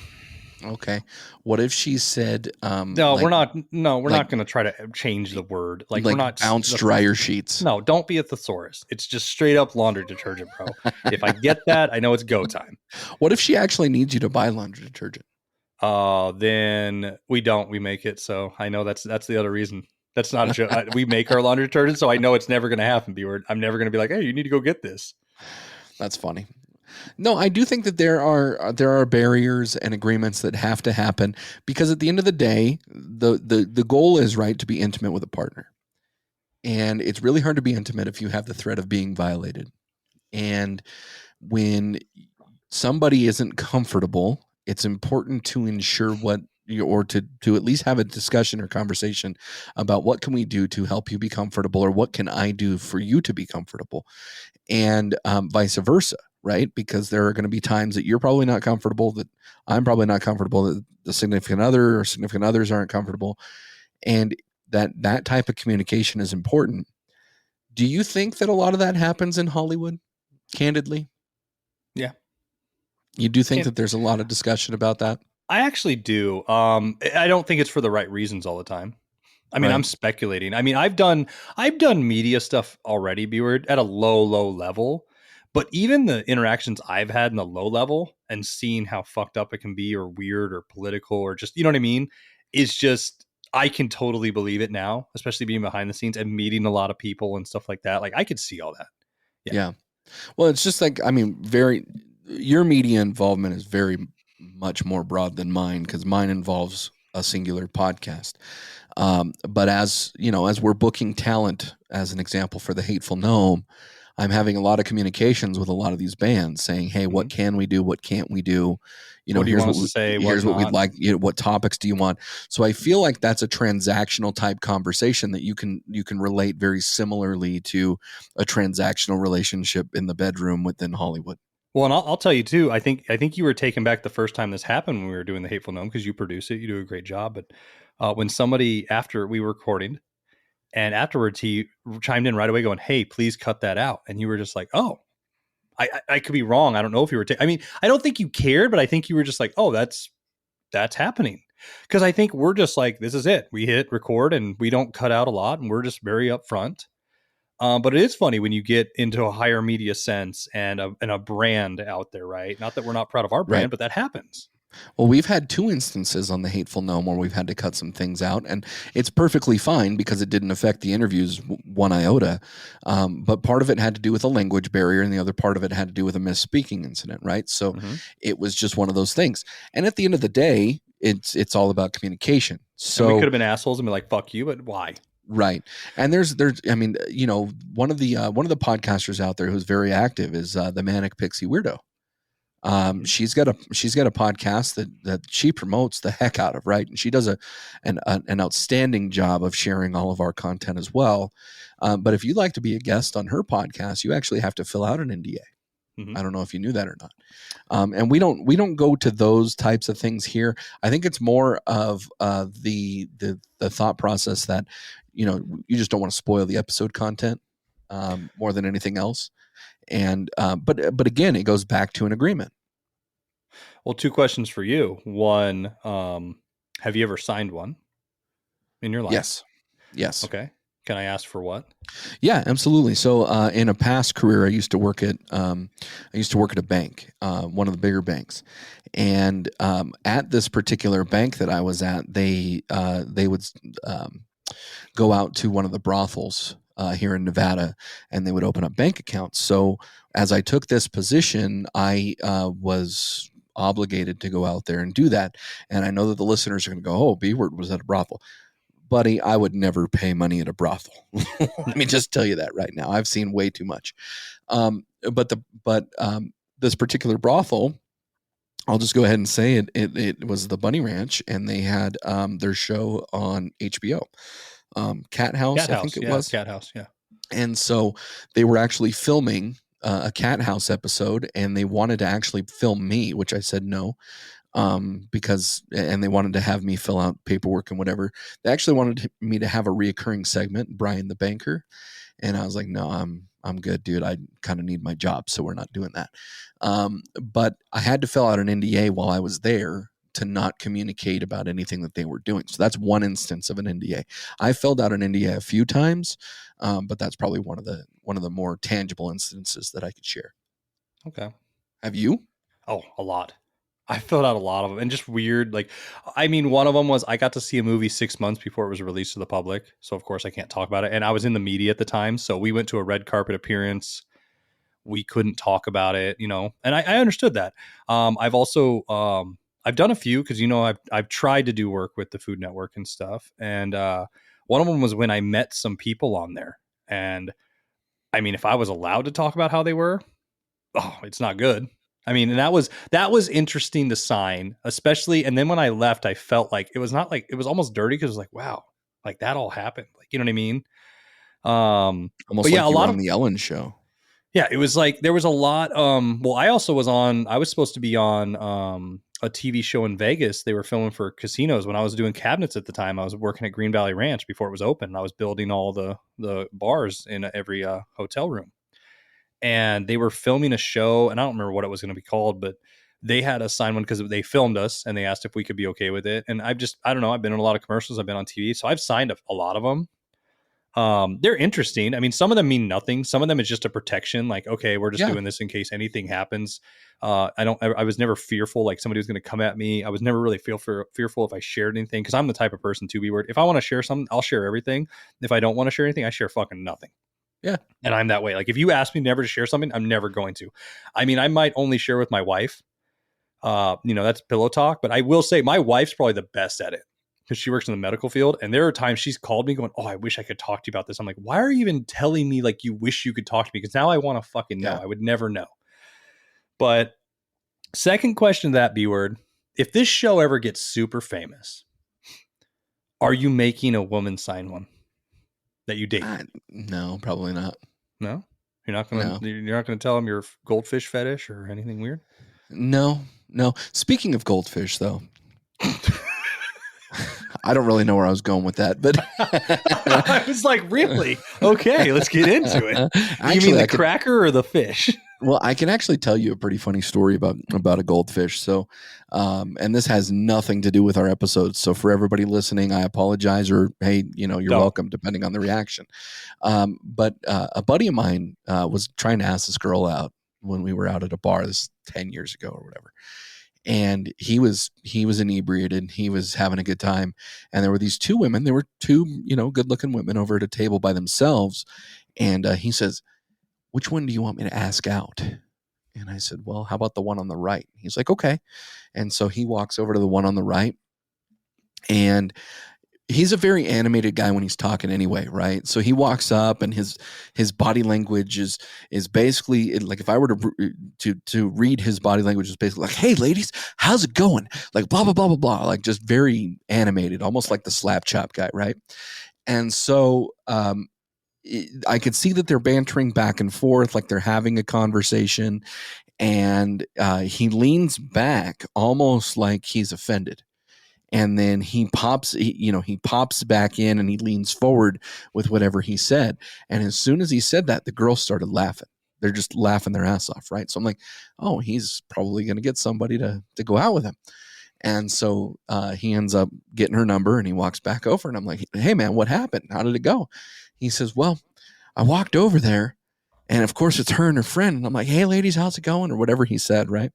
Okay. What if she said no, we're not going to try to change the word. We're not bounce dryer sheets. No, don't be a thesaurus. It's just straight up laundry detergent, bro. If I get that, I know it's go time. What if she actually needs you to buy laundry detergent? Then we don't. We make it. So I know that's the other reason. That's not a joke. We make our laundry detergent, so I know it's never going to happen. I'm never going to be like, hey, you need to go get this. That's funny. No, I do think that there are barriers and agreements that have to happen, because at the end of the day, the goal is, right, to be intimate with a partner. And it's really hard to be intimate if you have the threat of being violated. And when somebody isn't comfortable, it's important to ensure to at least have a discussion or conversation about what can we do to help you be comfortable, or what can I do for you to be comfortable, and vice versa, right? Because there are going to be times that you're probably not comfortable, that I'm probably not comfortable, that the significant other or significant others aren't comfortable, and that type of communication is important. Do you think that a lot of that happens in Hollywood, candidly? Yeah. You do think that there's a lot of discussion about that? I actually do. I don't think it's for the right reasons all the time. I mean, right. I'm speculating. I mean, I've done media stuff already, B-word, at a low level. But even the interactions I've had in the low level and seeing how fucked up it can be, or weird, or political, or just, you know what I mean? It's just, I can totally believe it now, especially being behind the scenes and meeting a lot of people and stuff like that. Like, I could see all that. Yeah. Well, it's just like, I mean, your media involvement is very much more broad than mine, because mine involves a singular podcast. But as you know, as we're booking talent, as an example for the Hateful Gnome, I'm having a lot of communications with a lot of these bands saying, hey, what can we do? What can't we do? You know, what do you want us to say? Here's what we'd like. You know, what topics do you want? So I feel like that's a transactional type conversation that you can relate very similarly to a transactional relationship in the bedroom within Hollywood. Well, and I'll tell you too, I think you were taken back the first time this happened when we were doing the Hateful Gnome, because you produce it, you do a great job. But when somebody, after we were recording, and afterwards he chimed in right away going, hey, please cut that out. And you were just like, oh, I could be wrong. I don't know if you were I mean, I don't think you cared, but I think you were just like, oh, that's happening. Because I think we're just like, this is it. We hit record and we don't cut out a lot, and we're just very upfront. But it is funny when you get into a higher media sense and a brand out there, right? Not that we're not proud of our brand, but that happens. Well, we've had 2 instances on the Hateful Gnome where we've had to cut some things out, and it's perfectly fine because it didn't affect the interviews one iota. But part of it had to do with a language barrier, and the other part of it had to do with a misspeaking incident, right? So it was just one of those things. And at the end of the day, it's all about communication. So and we could have been assholes and be like, "Fuck you," but why? Right. And there's, I mean, you know, one of the podcasters out there who's very active is the Manic Pixie Weirdo. She's got a podcast that she promotes the heck out of, right? And she does an outstanding job of sharing all of our content as well. But if you'd like to be a guest on her podcast, you actually have to fill out an NDA. I don't know if you knew that or not. And we don't go to those types of things here. I think it's more of the thought process that, you know, you just don't want to spoil the episode content more than anything else. And but again, it goes back to an agreement. Well, 2 questions for you. One, have you ever signed one in your life? Yes. Okay. Can I ask for what? Yeah, absolutely. So in a past career, I used to work at a bank, one of the bigger banks, and at this particular bank that I was at, they would go out to one of the brothels here in Nevada, and they would open up bank accounts. So as I took this position, I was obligated to go out there and do that. And I know that the listeners are going to go, "Oh, B-word was at a brothel." Buddy, I would never pay money at a brothel. Let me just tell you that right now. I've seen way too much. But this particular brothel, I'll just go ahead and say it was the Bunny Ranch, and they had their show on HBO. Cat House, I think it was. Cat House, yeah. And so they were actually filming a Cat House episode, and they wanted to actually film me, which I said no. Because they wanted to have me fill out paperwork and whatever. They actually wanted me to have a reoccurring segment, Brian the Banker, and I was like, "No, I'm good, dude. I kind of need my job, so we're not doing that." But I had to fill out an NDA while I was there to not communicate about anything that they were doing. So that's one instance of an NDA. I filled out an NDA a few times, but that's probably one of the more tangible instances that I could share. Okay. Have you? Oh, a lot. I filled out a lot of them, and just weird. Like, I mean, one of them was I got to see a movie 6 months before it was released to the public. So of course I can't talk about it. And I was in the media at the time. So we went to a red carpet appearance. We couldn't talk about it, you know, and I understood that. I've also, I've done a few, cause you know, I've tried to do work with the Food Network and stuff. And, one of them was when I met some people on there, and I mean, if I was allowed to talk about how they were, oh, it's not good. I mean, and that was interesting to sign, especially. And then when I left, I felt like it was not like, it was almost dirty, because it was like, wow, like that all happened. Like, you know what I mean? Almost like yeah, a lot of the Ellen Show. Yeah, it was like there was a lot. Well, I was supposed to be on a TV show in Vegas. They were filming for casinos when I was doing cabinets at the time. I was working at Green Valley Ranch before it was open. I was building all the bars in every hotel room. And they were filming a show, and I don't remember what it was going to be called, but they had us sign one because they filmed us and they asked if we could be okay with it. And I don't know. I've been in a lot of commercials. I've been on TV. So I've signed a lot of them. They're interesting. I mean, some of them mean nothing. Some of them is just a protection. Like, okay, we're just doing this in case anything happens. I was never fearful, like somebody was going to come at me. I was never really fearful if I shared anything, because I'm the type of person to be weird. If I want to share something, I'll share everything. If I don't want to share anything, I share fucking nothing. Yeah. And I'm that way. Like, if you ask me never to share something, I'm never going to. I mean, I might only share with my wife. That's pillow talk, but I will say my wife's probably the best at it, because she works in the medical field. And there are times she's called me going, "Oh, I wish I could talk to you about this." I'm like, "Why are you even telling me like you wish you could talk to me?" Because now I want to fucking know. I would never know. But second question to that B-word, if this show ever gets super famous, are you making a woman sign one that you date? No, probably not. No? You're not gonna tell them your goldfish fetish or anything weird? No. Speaking of goldfish, though, I don't really know where I was going with that, but I was like, really? Okay, let's get into it. Actually, you mean the cracker or the fish? Well, I can actually tell you a pretty funny story about a goldfish. So, and this has nothing to do with our episodes. So, for everybody listening, I apologize, or hey, you're welcome, depending on the reaction. But a buddy of mine was trying to ask this girl out when we were out at a bar. This 10 years ago or whatever. And he was inebriated. He was having a good time, and there were these two women. There were two, good looking women over at a table by themselves. And he says, "Which one do you want me to ask out?" And I said, "Well, how about the one on the right?" He's like, "Okay." And so he walks over to the one on the right, and he's a very animated guy when he's talking anyway, right? So he walks up, and his body language is basically like, if I were to read his body language, is basically like, "Hey ladies, how's it going?" Like blah blah blah blah blah, like just very animated, almost like the slap chop guy, right? And so I could see that they're bantering back and forth, like they're having a conversation, and he leans back almost like he's offended. And then he pops back in, and he leans forward with whatever he said. And as soon as he said that, the girls started laughing. They're just laughing their ass off, right? So I'm like, oh, he's probably going to get somebody to go out with him. And so he ends up getting her number, and he walks back over, and I'm like, "Hey man, what happened? How did it go?" He says, "Well, I walked over there, and of course it's her and her friend." And I'm like, "Hey ladies, how's it going?" Or whatever he said, right?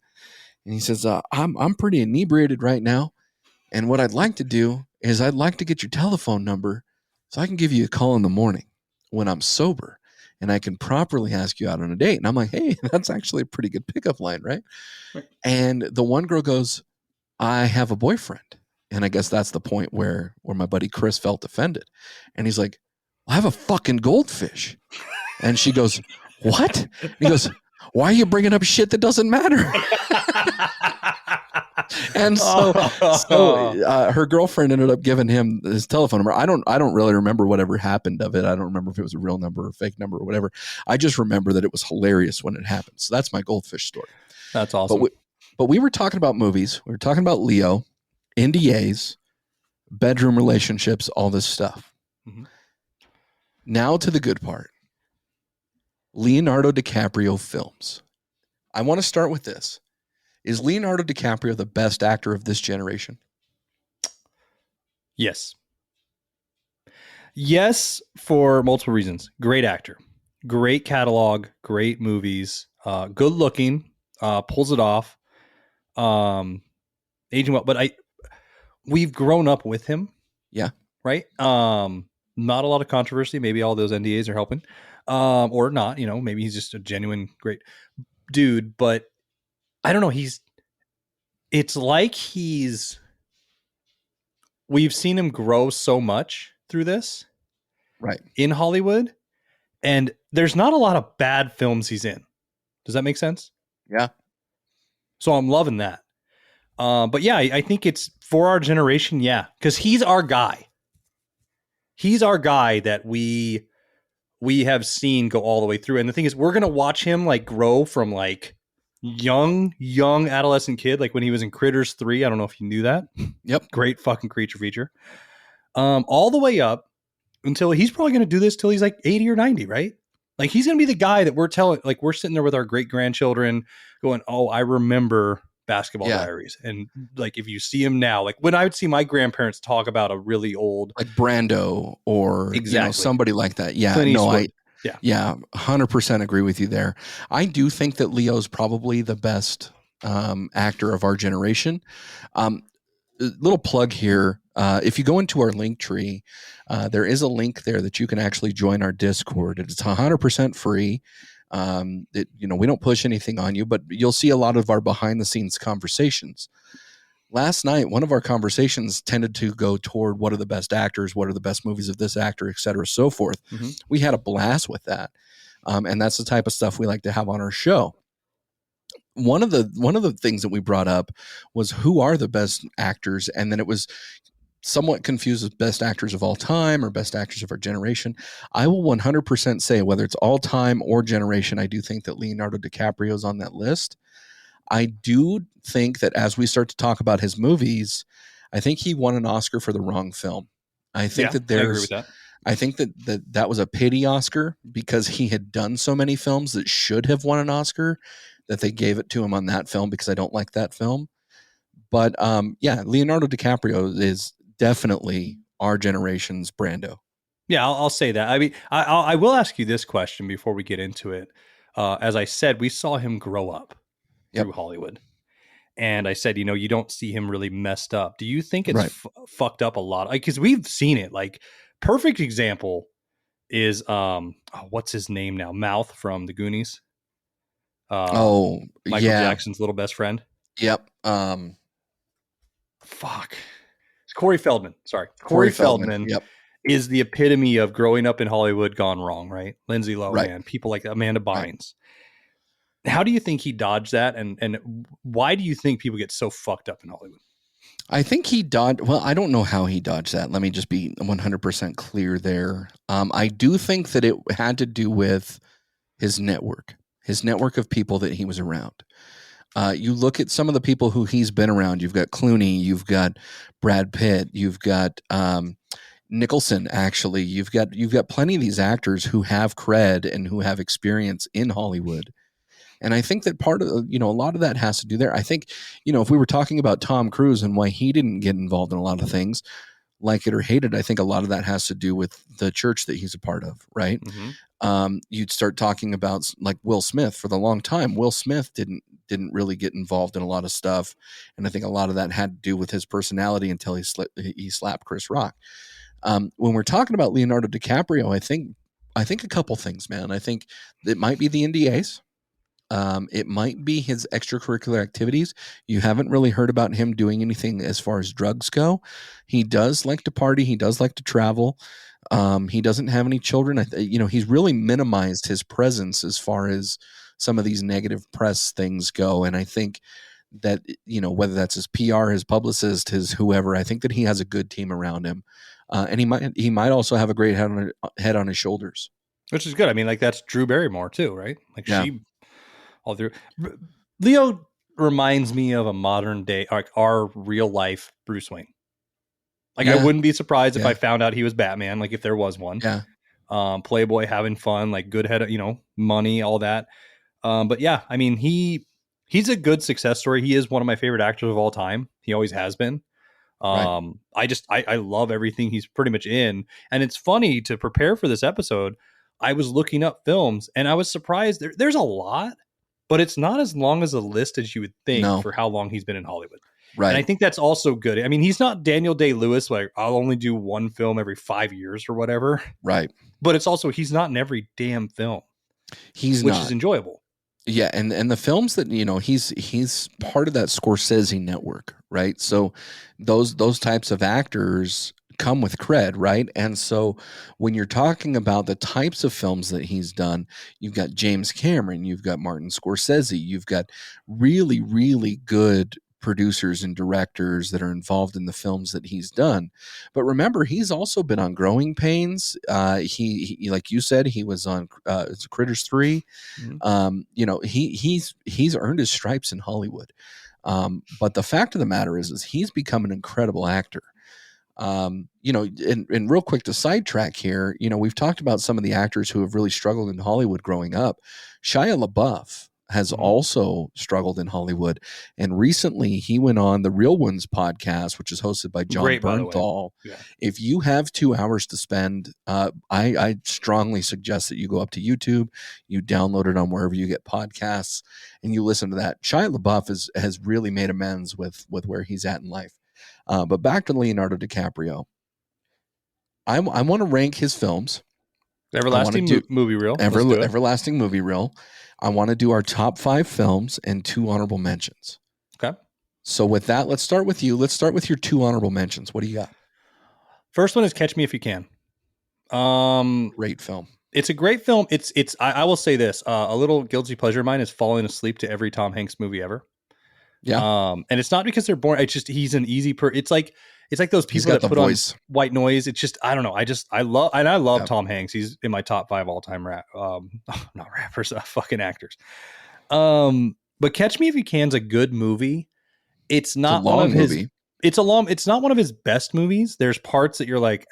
And he says, I'm pretty inebriated right now. And what I'd like to do is I'd like to get your telephone number so I can give you a call in the morning when I'm sober, and I can properly ask you out on a date. And I'm like, hey, that's actually a pretty good pickup line, right? And the one girl goes, "I have a boyfriend." And I guess that's the point where my buddy Chris felt offended. And he's like, "I have a fucking goldfish." And she goes, "What?" And he goes, "Why are you bringing up shit that doesn't matter?" And so her girlfriend ended up giving him his telephone number. I don't really remember whatever happened of it. I don't remember if it was a real number or a fake number or whatever. I just remember that it was hilarious when it happened. So that's my goldfish story. That's awesome. But we were talking about movies. We were talking about Leo, NDAs, bedroom relationships, all this stuff. Mm-hmm. Now to the good part. Leonardo DiCaprio films. I want to start with this. Is Leonardo DiCaprio the best actor of this generation? Yes. Yes, for multiple reasons. Great actor. Great catalog. Great movies. Good looking. Pulls it off. Aging well. But we've grown up with him. Yeah. Right? Not a lot of controversy. Maybe all those NDAs are helping. Or not. Maybe he's just a genuine great dude. But I don't know. It's like we've seen him grow so much through this, right, in Hollywood, and there's not a lot of bad films he's in. Does that make sense? Yeah. So I'm loving that. But yeah, I think it's for our generation. Yeah. Cause he's our guy. He's our guy that we have seen go all the way through. And the thing is, we're going to watch him like grow from like young adolescent kid, like when he was in Critters 3. I don't know if you knew that. Yep. Great fucking creature feature. All the way up until he's probably going to do this till he's like 80 or 90, right? Like he's going to be the guy that we're sitting there with our great grandchildren going, "Oh, I remember Basketball Diaries." And like, if you see him now, like when I would see my grandparents talk about a really old, like Brando or somebody like that. Yeah. Clint Eastwood. No, Yeah, 100% agree with you there. I do think that Leo's probably the best actor of our generation. Little plug here. If you go into our link tree, there is a link there that you can actually join our Discord. It's 100% free. We don't push anything on you, but you'll see a lot of our behind the scenes conversations. Last night, one of our conversations tended to go toward what are the best actors, what are the best movies of this actor, et cetera, so forth. Mm-hmm. We had a blast with that. And that's the type of stuff we like to have on our show. One of the things that we brought up was who are the best actors, and then it was somewhat confused with best actors of all time or best actors of our generation. I will 100% say, whether it's all time or generation, I do think that Leonardo DiCaprio is on that list. I do think that as we start to talk about his movies, I think he won an Oscar for the wrong film. I think that I agree with that. I think that was a pity Oscar because he had done so many films that should have won an Oscar that they gave it to him on that film because I don't like that film. But yeah, Leonardo DiCaprio is definitely our generation's Brando. Yeah, I'll say that. I mean, I will ask you this question before we get into it. As I said, we saw him grow up through Hollywood. And I said, you don't see him really messed up. Do you think it's fucked up a lot? Because we've seen it. Like, perfect example is what's his name now? Mouth from the Goonies. Michael Jackson's little best friend. Yep. Fuck. It's Corey Feldman. Sorry, Corey Feldman. Yep. Is the epitome of growing up in Hollywood gone wrong, right? Lindsay Lohan, people like Amanda Bynes. Right. How do you think he dodged that? And why do you think people get so fucked up in Hollywood? I think he dodged. Well, I don't know how he dodged that. Let me just be 100% clear there. I do think that it had to do with his network of people that he was around. You look at some of the people who he's been around. You've got Clooney, you've got Brad Pitt, you've got Nicholson. Actually, you've got plenty of these actors who have cred and who have experience in Hollywood. And I think that part of, a lot of that has to do there. I think, if we were talking about Tom Cruise and why he didn't get involved in a lot of things, like it or hate it, I think a lot of that has to do with the church that he's a part of, right? Mm-hmm. You'd start talking about like Will Smith for the long time. Will Smith didn't really get involved in a lot of stuff. And I think a lot of that had to do with his personality until he slapped Chris Rock. When we're talking about Leonardo DiCaprio, I think a couple things, man. I think it might be the NDAs. It might be his extracurricular activities. You haven't really heard about him doing anything as far as drugs go. He does like to party. He does like to travel. He doesn't have any children. He's really minimized his presence as far as some of these negative press things go. And I think that, whether that's his PR, his publicist, his whoever, I think that he has a good team around him. And he might also have a great head on his shoulders. Which is good. I mean, like that's Drew Barrymore too, right? Like she all through. Leo reminds me of a modern day, like our real life Bruce Wayne. Like I wouldn't be surprised if I found out he was Batman, like if there was one. Yeah. Playboy, having fun, like good head, money, all that. But yeah, I mean, he's a good success story. He is one of my favorite actors of all time. He always has been. I love everything he's pretty much in. And it's funny, to prepare for this episode, I was looking up films and I was surprised there's a lot, but it's not as long as a list as you would think for how long he's been in Hollywood. Right. And I think that's also good. I mean, he's not Daniel Day-Lewis, like I'll only do one film every 5 years or whatever. Right. But it's also, he's not in every damn film. Which is enjoyable. Yeah, and the films that he's part of that Scorsese network, right? So those types of actors come with cred, right? And so when you're talking about the types of films that he's done, you've got James Cameron, you've got Martin Scorsese, you've got really, really good producers and directors that are involved in the films that he's done. But remember, he's also been on Growing Pains. He like you said, he was on Critters 3. Mm-hmm. He's earned his stripes in Hollywood. But the fact of the matter is he's become an incredible actor. And real quick to sidetrack here, we've talked about some of the actors who have really struggled in Hollywood growing up. Shia LaBeouf has also struggled in Hollywood. And recently he went on the Real Ones podcast, which is hosted by John Bernthal. Yeah. If you have 2 hours to spend, I strongly suggest that you go up to YouTube, you download it on wherever you get podcasts, and you listen to that. Shia LaBeouf has really made amends with where he's at in life. But back to Leonardo DiCaprio. I want to rank his films. Everlasting movie reel. Everlasting movie reel. I want to do our top 5 films and 2 honorable mentions. Okay. So with that, let's start with you. Let's start with your 2 honorable mentions. What do you got? First one is Catch Me If You Can. Great film. It's a great film. I will say this, a little guilty pleasure of mine is falling asleep to every Tom Hanks movie ever. Yeah. And it's not because they're boring. It's just, he's an easy it's like those people that put voice on white noise. It's just, I don't know. I love Tom Hanks. He's in my top 5 all-time not rappers, fucking actors. But Catch Me If You Can's a good movie. It's not one of his, it's not one of his best movies. There's parts that you're like,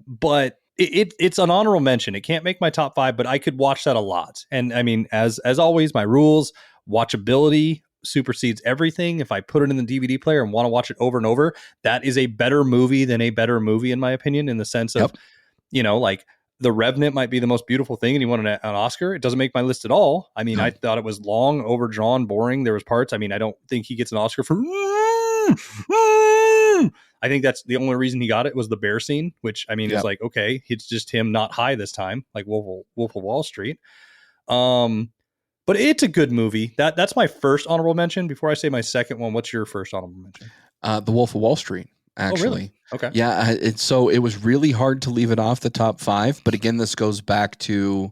But it's an honorable mention. It can't make my top 5, but I could watch that a lot. And I mean, as always, my rules, watchability supersedes everything. If I put it in the DVD player and want to watch it over and over, that is a better movie than a better movie, in my opinion, in the sense of, like The Revenant might be the most beautiful thing and he won an Oscar. It doesn't make my list at all. I mean, I thought it was long, overdrawn, boring. There was parts. I mean, I don't think he gets an Oscar for I think that's the only reason he got it was the bear scene, which I mean is like, okay, it's just him not high this time, like Wolf of Wall Street. But it's a good movie. That's my first honorable mention. Before I say my second one, what's your first honorable mention? The Wolf of Wall Street, actually. Oh, really? Okay. Yeah, it was really hard to leave it off the top 5. But again, this goes back to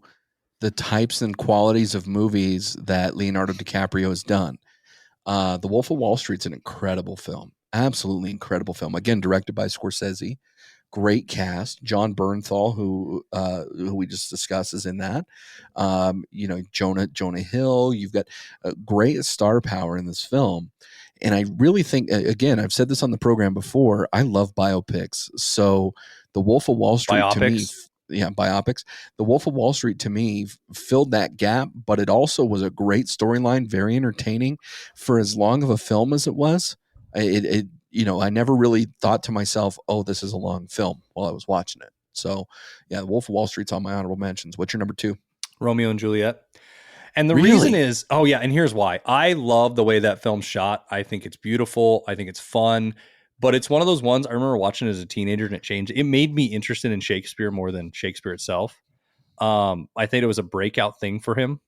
the types and qualities of movies that Leonardo DiCaprio has done. The Wolf of Wall Street's an incredible film. Absolutely incredible film. Again, directed by Scorsese. Great cast. John Bernthal, who we just discussed, is in that. Jonah Hill. You've got great star power in this film. And I really think, again, I've said this on the program before, I love biopics. So The Wolf of Wall Street to me, biopics. The Wolf of Wall Street to me filled that gap, but it also was a great storyline, very entertaining for as long of a film as it was. I never really thought to myself, oh, this is a long film while I was watching it. So, The Wolf of Wall Street's on my honorable mentions. What's your number 2? Romeo and Juliet. And the reason is, and here's why. I love the way that film's shot. I think it's beautiful. I think it's fun. But it's one of those ones I remember watching as a teenager and it changed. It made me interested in Shakespeare more than Shakespeare itself. I think it was a breakout thing for him.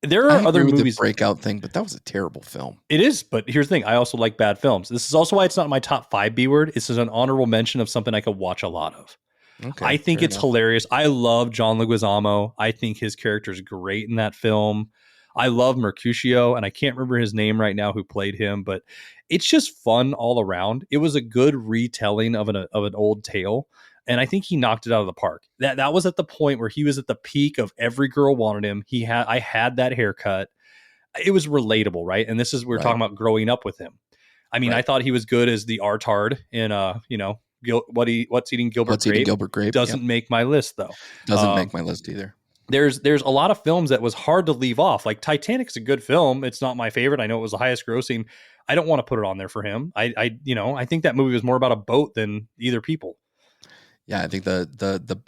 There are other movies. The breakout thing, but that was a terrible film. It is, but here's the thing. I also like bad films. This is also why it's not my top 5 B word. This is an honorable mention of something I could watch a lot of. Okay, I think it's hilarious. I love John Leguizamo. I think his character is great in that film. I love Mercutio, and I can't remember his name right now who played him, but it's just fun all around. It was a good retelling of an old tale. And I think he knocked it out of the park. That was at the point where he was at the peak of every girl wanted him. I had that haircut. It was relatable, right? And this is we're talking about growing up with him. I mean, I thought he was good as the Artard in What's Eating Gilbert Grape. Doesn't make my list though. Doesn't make my list either. There's a lot of films that was hard to leave off. Like Titanic's a good film. It's not my favorite. I know it was the highest grossing. I don't want to put it on there for him. I think that movie was more about a boat than either people. Yeah, I think the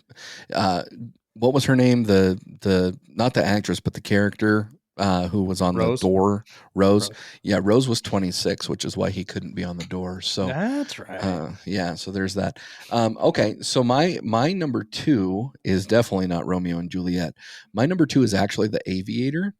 what was her name? The not the actress, but the character who was on Rose? The door. Rose. Yeah, Rose was 26, which is why he couldn't be on the door. So that's right. So there's that. Okay, so my number 2 is definitely not Romeo and Juliet. My number 2 is actually The Aviator.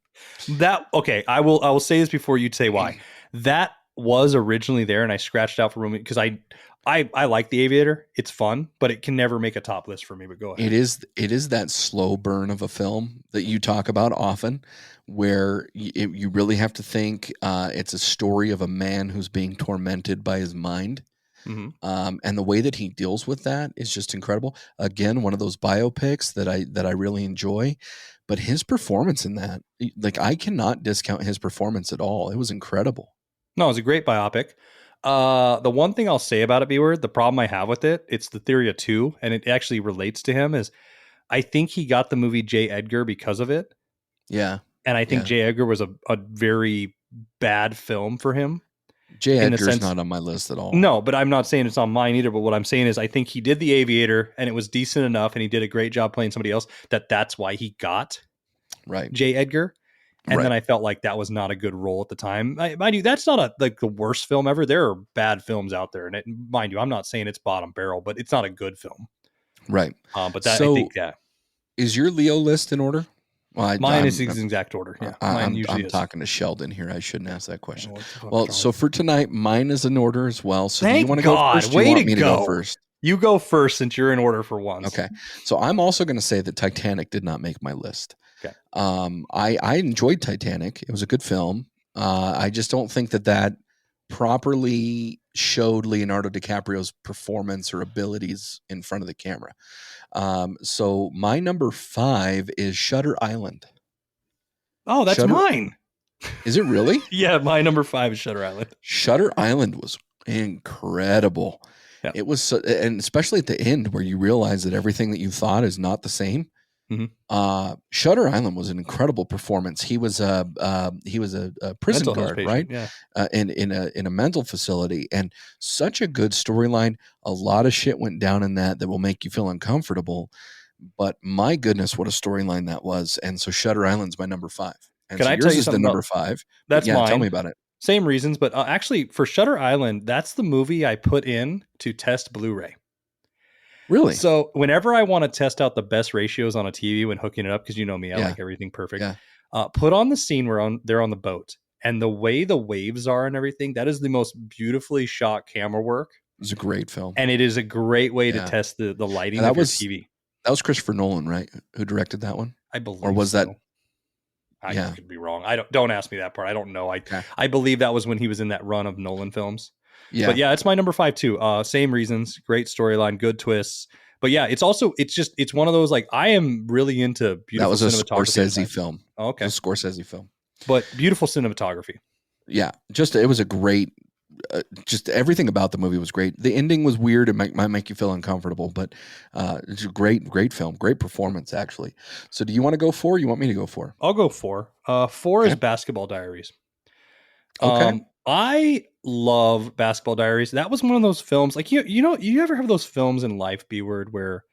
I will say this before you say why. That was originally there, and I scratched out for Romeo because I like The Aviator. It's fun, but it can never make a top list for me. But go ahead. It is that slow burn of a film that you talk about often, where you really have to think. It's a story of a man who's being tormented by his mind, and the way that he deals with that is just incredible. Again, one of those biopics that I really enjoy. But his performance in that, like, I cannot discount his performance at all. It was incredible. No, it was a great biopic. The one thing I'll say about it, B-word, the problem I have with it, it's the theory of two, and it actually relates to him, is I think he got the movie J. Edgar because of it. Yeah. And I think J. Edgar was a very bad film for him. J. Edgar's not on my list at all. No, but I'm not saying it's on mine either. But what I'm saying is I think he did The Aviator, and it was decent enough, and he did a great job playing somebody else, that's why he got J. Edgar. And then I felt like that was not a good role at the time. Mind you, that's not the worst film ever. There are bad films out there. And mind you, I'm not saying it's bottom barrel, but it's not a good film. Right. But I think that. Is your Leo list in order? Well, mine is in exact order. Yeah, I'm talking to Sheldon here. I shouldn't ask that question. Well, so for tonight, mine is in order as well. So do you want to go first? Do you want me to go first? You go first since you're in order for once. Okay. So I'm also going to say that Titanic did not make my list. Okay. I enjoyed Titanic. It was a good film. I just don't think that properly showed Leonardo DiCaprio's performance or abilities in front of the camera. So my number 5 is Shutter Island. Oh, that's mine. Is it really? Yeah, my number 5 is Shutter Island. Shutter Island was incredible. Yeah. It was, and especially at the end where you realize that everything that you thought is not the same. Shutter Island was an incredible performance. He was a prison Mental guard, patient, right? Yeah. In a mental facility, and such a good storyline. A lot of shit went down in that will make you feel uncomfortable. But my goodness, what a storyline that was! And so Shutter Island's my number 5. And Can so I yours tell you is the something number about 5. That's yeah, mine. tell me about it. Same reasons, but actually for Shutter Island, that's the movie I put in to test Blu-ray. Really? So whenever I want to test out the best ratios on a TV when hooking it up, because you know me, I Yeah. like everything perfect. Yeah. Put on the scene where they're on the boat, and the way the waves are and everything, that is the most beautifully shot camera work. It's a great film, and it is a great way to Yeah. test the lighting And that of your was- TV. That was Christopher Nolan, right? Who directed that one? I believe, Or was so. that? I Yeah. could be wrong. Don't ask me that part. I don't know. Okay. I believe that was when he was in that run of Nolan films. Yeah. But yeah, it's my number 5 too. Same reasons, great storyline, good twists. But yeah, it's one of those, like, I am really into beautiful That was a cinematography. Scorsese film. Oh, okay. It was a Scorsese film. But beautiful cinematography. Yeah. It was a great, just everything about the movie was great. The ending was weird. It might make you feel uncomfortable, but it's a great film. Great performance, actually. So do you want to go 4? You want me to go 4? I'll go 4. 4 is Okay. Basketball Diaries. Okay. I love Basketball Diaries. That was one of those films, like, you ever have those films in life, B-word, where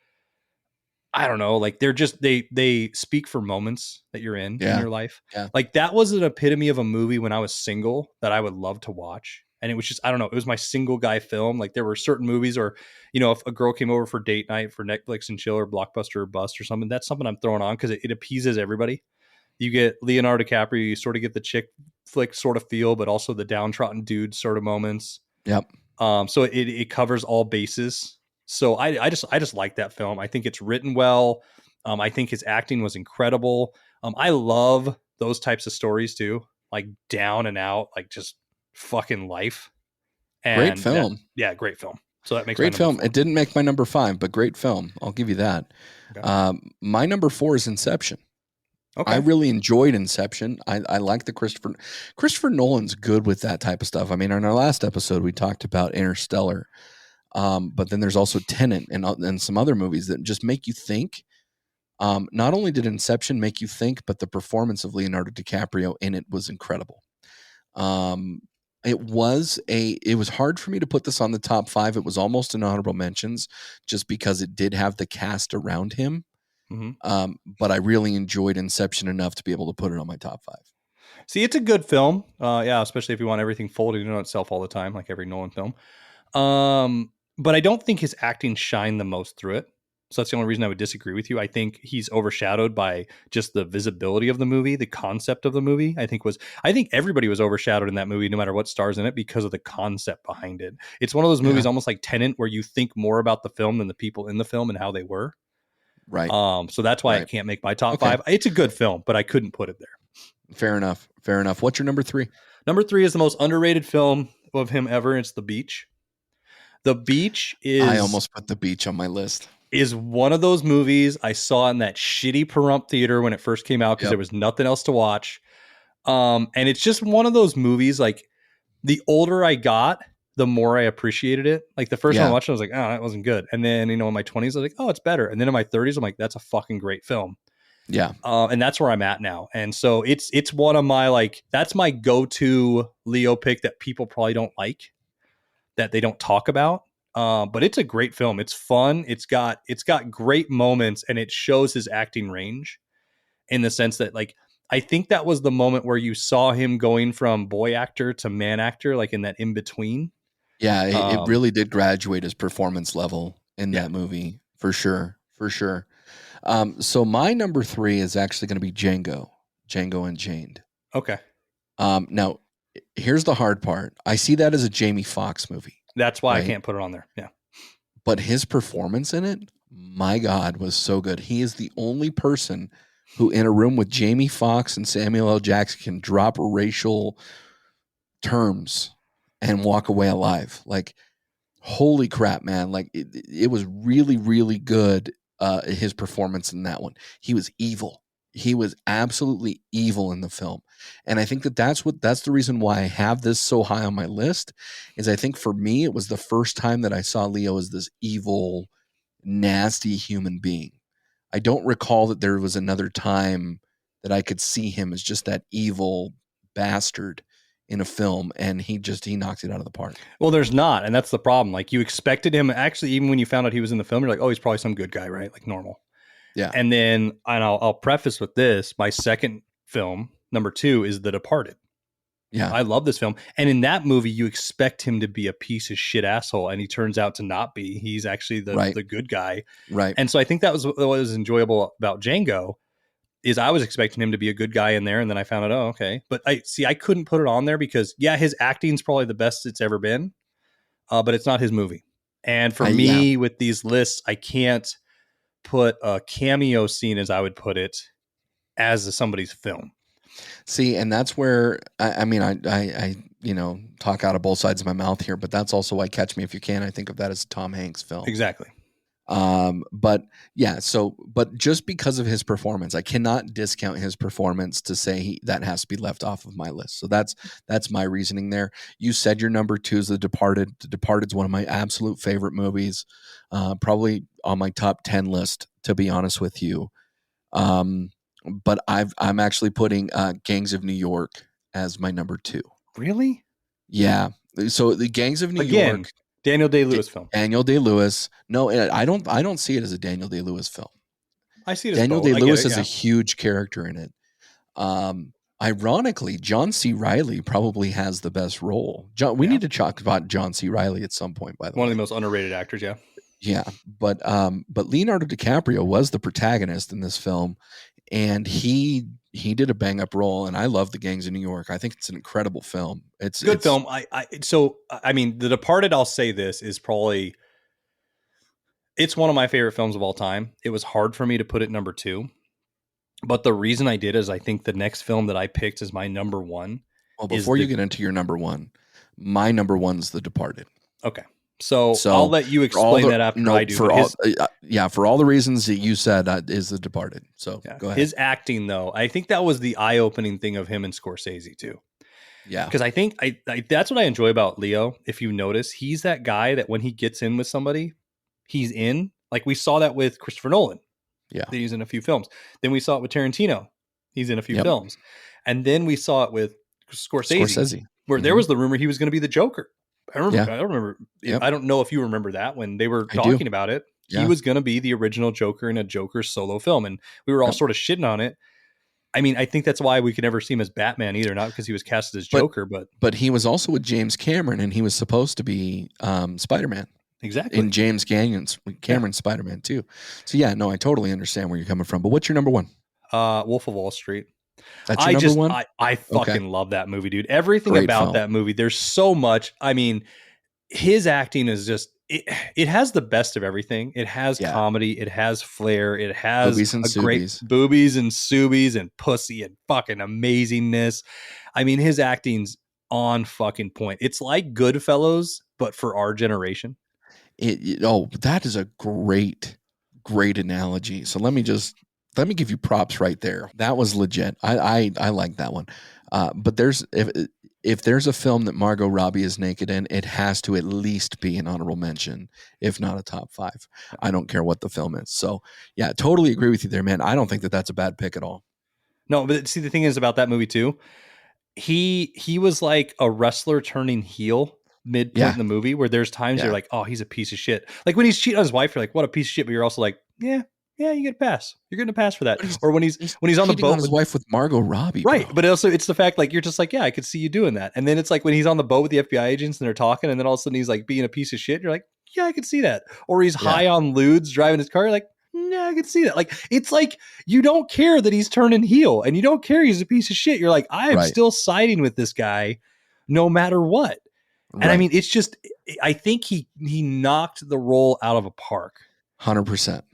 I don't know, like, they're just they speak for moments that you're in your life. Yeah. Like, that was an epitome of a movie when I was single that I would love to watch. And it was just, I don't know, it was my single guy film. Like, there were certain movies, or, if a girl came over for date night for Netflix and chill or Blockbuster or Bust or something, that's something I'm throwing on because it appeases everybody. You get Leonardo DiCaprio, you sort of get the chick flick sort of feel, but also the downtrodden dude sort of moments. Yep. So it covers all bases. So I just like that film. I think it's written well. I think his acting was incredible. I love those types of stories too, like down and out, like just fucking life. And Great film. Great film. So that makes Great film. 4. It didn't make my number 5, but great film. I'll give you that. Okay. My number 4 is Inception. Okay. I really enjoyed Inception. I like the Christopher Nolan's good with that type of stuff. I mean, in our last episode, we talked about Interstellar, but then there's also Tenet and some other movies that just make you think. Not only did Inception make you think, but the performance of Leonardo DiCaprio in it was incredible. It was hard for me to put this on the top 5. It was almost an honorable mentions just because it did have the cast around him. Mm-hmm. But I really enjoyed Inception enough to be able to put it on my top 5. See, it's a good film. Especially if you want everything folded in on itself all the time, like every Nolan film. But I don't think his acting shined the most through it. So that's the only reason I would disagree with you. I think he's overshadowed by just the visibility of the movie, the concept of the movie. I think everybody was overshadowed in that movie, no matter what stars in it, because of the concept behind it. It's one of those movies, almost like Tenet, where you think more about the film than the people in the film and how they were. Right. So that's why it can't make my top 5. It's a good film, but I couldn't put it there. Fair enough. What's your number 3? Number 3 is the most underrated film of him ever. It's The Beach. The Beach is... I almost put The Beach on my list. Is one of those movies I saw in that shitty Pahrump theater when it first came out because there was nothing else to watch. And it's just one of those movies, like, the older I got, the more I appreciated it. Like, the first time I watched it, I was like, oh, that wasn't good. And then, in my 20s, I was like, oh, it's better. And then in my 30s, I'm like, that's a fucking great film. Yeah. And that's where I'm at now. And so it's one of my, like, that's my go-to Leo pick that people probably don't like, that they don't talk about. But it's a great film. It's fun. It's got great moments, and it shows his acting range in the sense that, like, I think that was the moment where you saw him going from boy actor to man actor, like in that in between. Yeah, it really did graduate his performance level in that movie, for sure. So my number 3 is actually going to be Django Unchained. Okay. Now, here's the hard part. I see that as a Jamie Foxx movie. That's why I can't put it on there. Yeah. But his performance in it, my God, was so good. He is the only person who, in a room with Jamie Foxx and Samuel L. Jackson, can drop racial terms and walk away alive. Like, holy crap, man. Like, it was really, really good, his performance in that one. He was evil. He was absolutely evil in the film. And I think that's the reason why I have this so high on my list, is I think for me, it was the first time that I saw Leo as this evil, nasty human being. I don't recall that there was another time that I could see him as just that evil bastard in a film, and he knocked it out of the park. Well, there's not, and that's the problem. Like, you expected him, actually, even when you found out he was in the film, you're like, oh, he's probably some good guy, right? Like normal. Yeah. And then, and I'll preface with this, my second film, number 2, is The Departed. Yeah. I love this film. And in that movie, you expect him to be a piece of shit asshole, and he turns out to not be. He's actually the good guy. Right. And so I think that was what was enjoyable about Django, is I was expecting him to be a good guy in there, and then I found out, oh, okay. But I couldn't put it on there because, yeah, his acting's probably the best it's ever been, but it's not his movie. And for me, with these lists, I can't put a cameo scene, as I would put it, as somebody's film. See, and that's where I talk out of both sides of my mouth here, but that's also why Catch Me If You Can, I think of that as a Tom Hanks film. Exactly. But just because of his performance, I cannot discount his performance to say that has to be left off of my list. So that's my reasoning there. You said your number 2 is The Departed. The Departed is one of my absolute favorite movies, probably on my top 10 list, to be honest with you. But I'm actually putting Gangs of New York as my number 2. Really? Yeah. So the Gangs of New York. Daniel Day-Lewis film. Daniel Day-Lewis. No, I don't see it as a Daniel Day-Lewis film. I see it as Daniel Day-Lewis is a huge character in it. Ironically, John C. Reilly probably has the best role. We need to talk about John C. Reilly at some point, by the way. One of the most underrated actors, yeah. Yeah, but Leonardo DiCaprio was the protagonist in this film, and he did a bang up role, and I love The Gangs of New York. I think it's an incredible film. It's a good film. I mean, The Departed, I'll say this, is probably, it's one of my favorite films of all time. It was hard for me to put it number 2, but the reason I did is I think the next film that I picked as my number 1. Well, before you get into your number 1, my number 1 is The Departed. Okay. So I'll let you explain that after I do. For all the reasons that you said, is The Departed. So go ahead. His acting, though, I think that was the eye-opening thing of him and Scorsese too. Yeah, because I think that's what I enjoy about Leo. If you notice, he's that guy that when he gets in with somebody, he's in. Like we saw that with Christopher Nolan. Yeah, he's in a few films. Then we saw it with Tarantino. He's in a few films, and then we saw it with Scorsese. Where there was the rumor he was going to be the Joker. I don't remember. Yep. I don't know if you remember that when they were talking about it. Yeah. He was going to be the original Joker in a Joker solo film, and we were all sort of shitting on it. I mean, I think that's why we could never see him as Batman either, not because he was casted as Joker, but he was also with James Cameron, and he was supposed to be Spider-Man. Exactly. In James Cameron's Spider-Man too. So yeah, no, I totally understand where you're coming from. But what's your number 1? Wolf of Wall Street. That's your number 1? I fucking love that movie, dude. Everything Great about film. That movie. There's so much. I mean, his acting is just, it has the best of everything. It has comedy. It has flair. It has great boobies and subies and pussy and fucking amazingness. I mean, his acting's on fucking point. It's like Goodfellas, but for our generation. That is a great analogy. So let me give you props right there. That was legit. I like that one. But if there's a film that Margot Robbie is naked in, it has to at least be an honorable mention, if not a top 5. I don't care what the film is. So yeah, totally agree with you there, man. I don't think that that's a bad pick at all. No, but see, the thing is about that movie too, he was like a wrestler turning heel midpoint in the movie, where there's times you're like, oh, he's a piece of shit. Like when he's cheating on his wife, you're like, what a piece of shit. But you're also like, yeah, you get a pass. You're getting a pass for that. Or when he's on the boat with his wife with Margot Robbie, right? Bro. But also it's the fact like you're just like, yeah, I could see you doing that. And then it's like when he's on the boat with the FBI agents and they're talking, and then all of a sudden he's like being a piece of shit. You're like, yeah, I could see that. Or he's high on lewds driving his car. You're like, yeah, I could see that. Like it's like you don't care that he's turning heel, and you don't care he's a piece of shit. You're like, I am still siding with this guy, no matter what. And I mean, it's just, I think he knocked the role out of a park. 100%.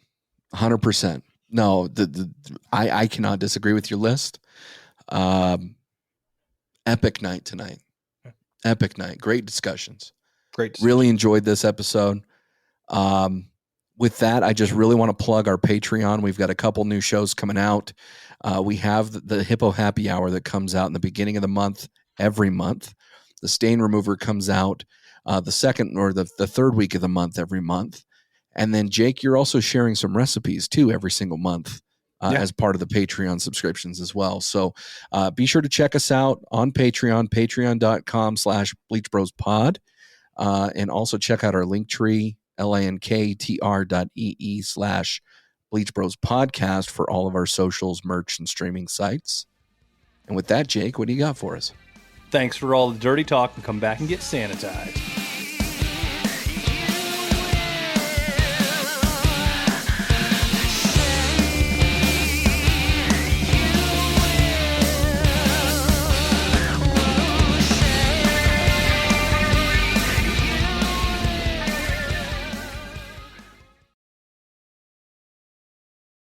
No, I cannot disagree with your list. Epic night tonight. Epic night. Great discussions. Really enjoyed this episode. with that, I just really want to plug our Patreon. We've got a couple new shows coming out. We have the Hippo Happy Hour that comes out in the beginning of the month, every month. The Stain Remover comes out the second or the third week of the month every month. And then, Jake, you're also sharing some recipes, too, every single month as part of the Patreon subscriptions as well. So be sure to check us out on Patreon, patreon.com/Bleach Bros Pod. And also check out our link tree, linktr.ee/Bleach Bros Podcast for all of our socials, merch, and streaming sites. And with that, Jake, what do you got for us? Thanks for all the dirty talk, and come back and get sanitized.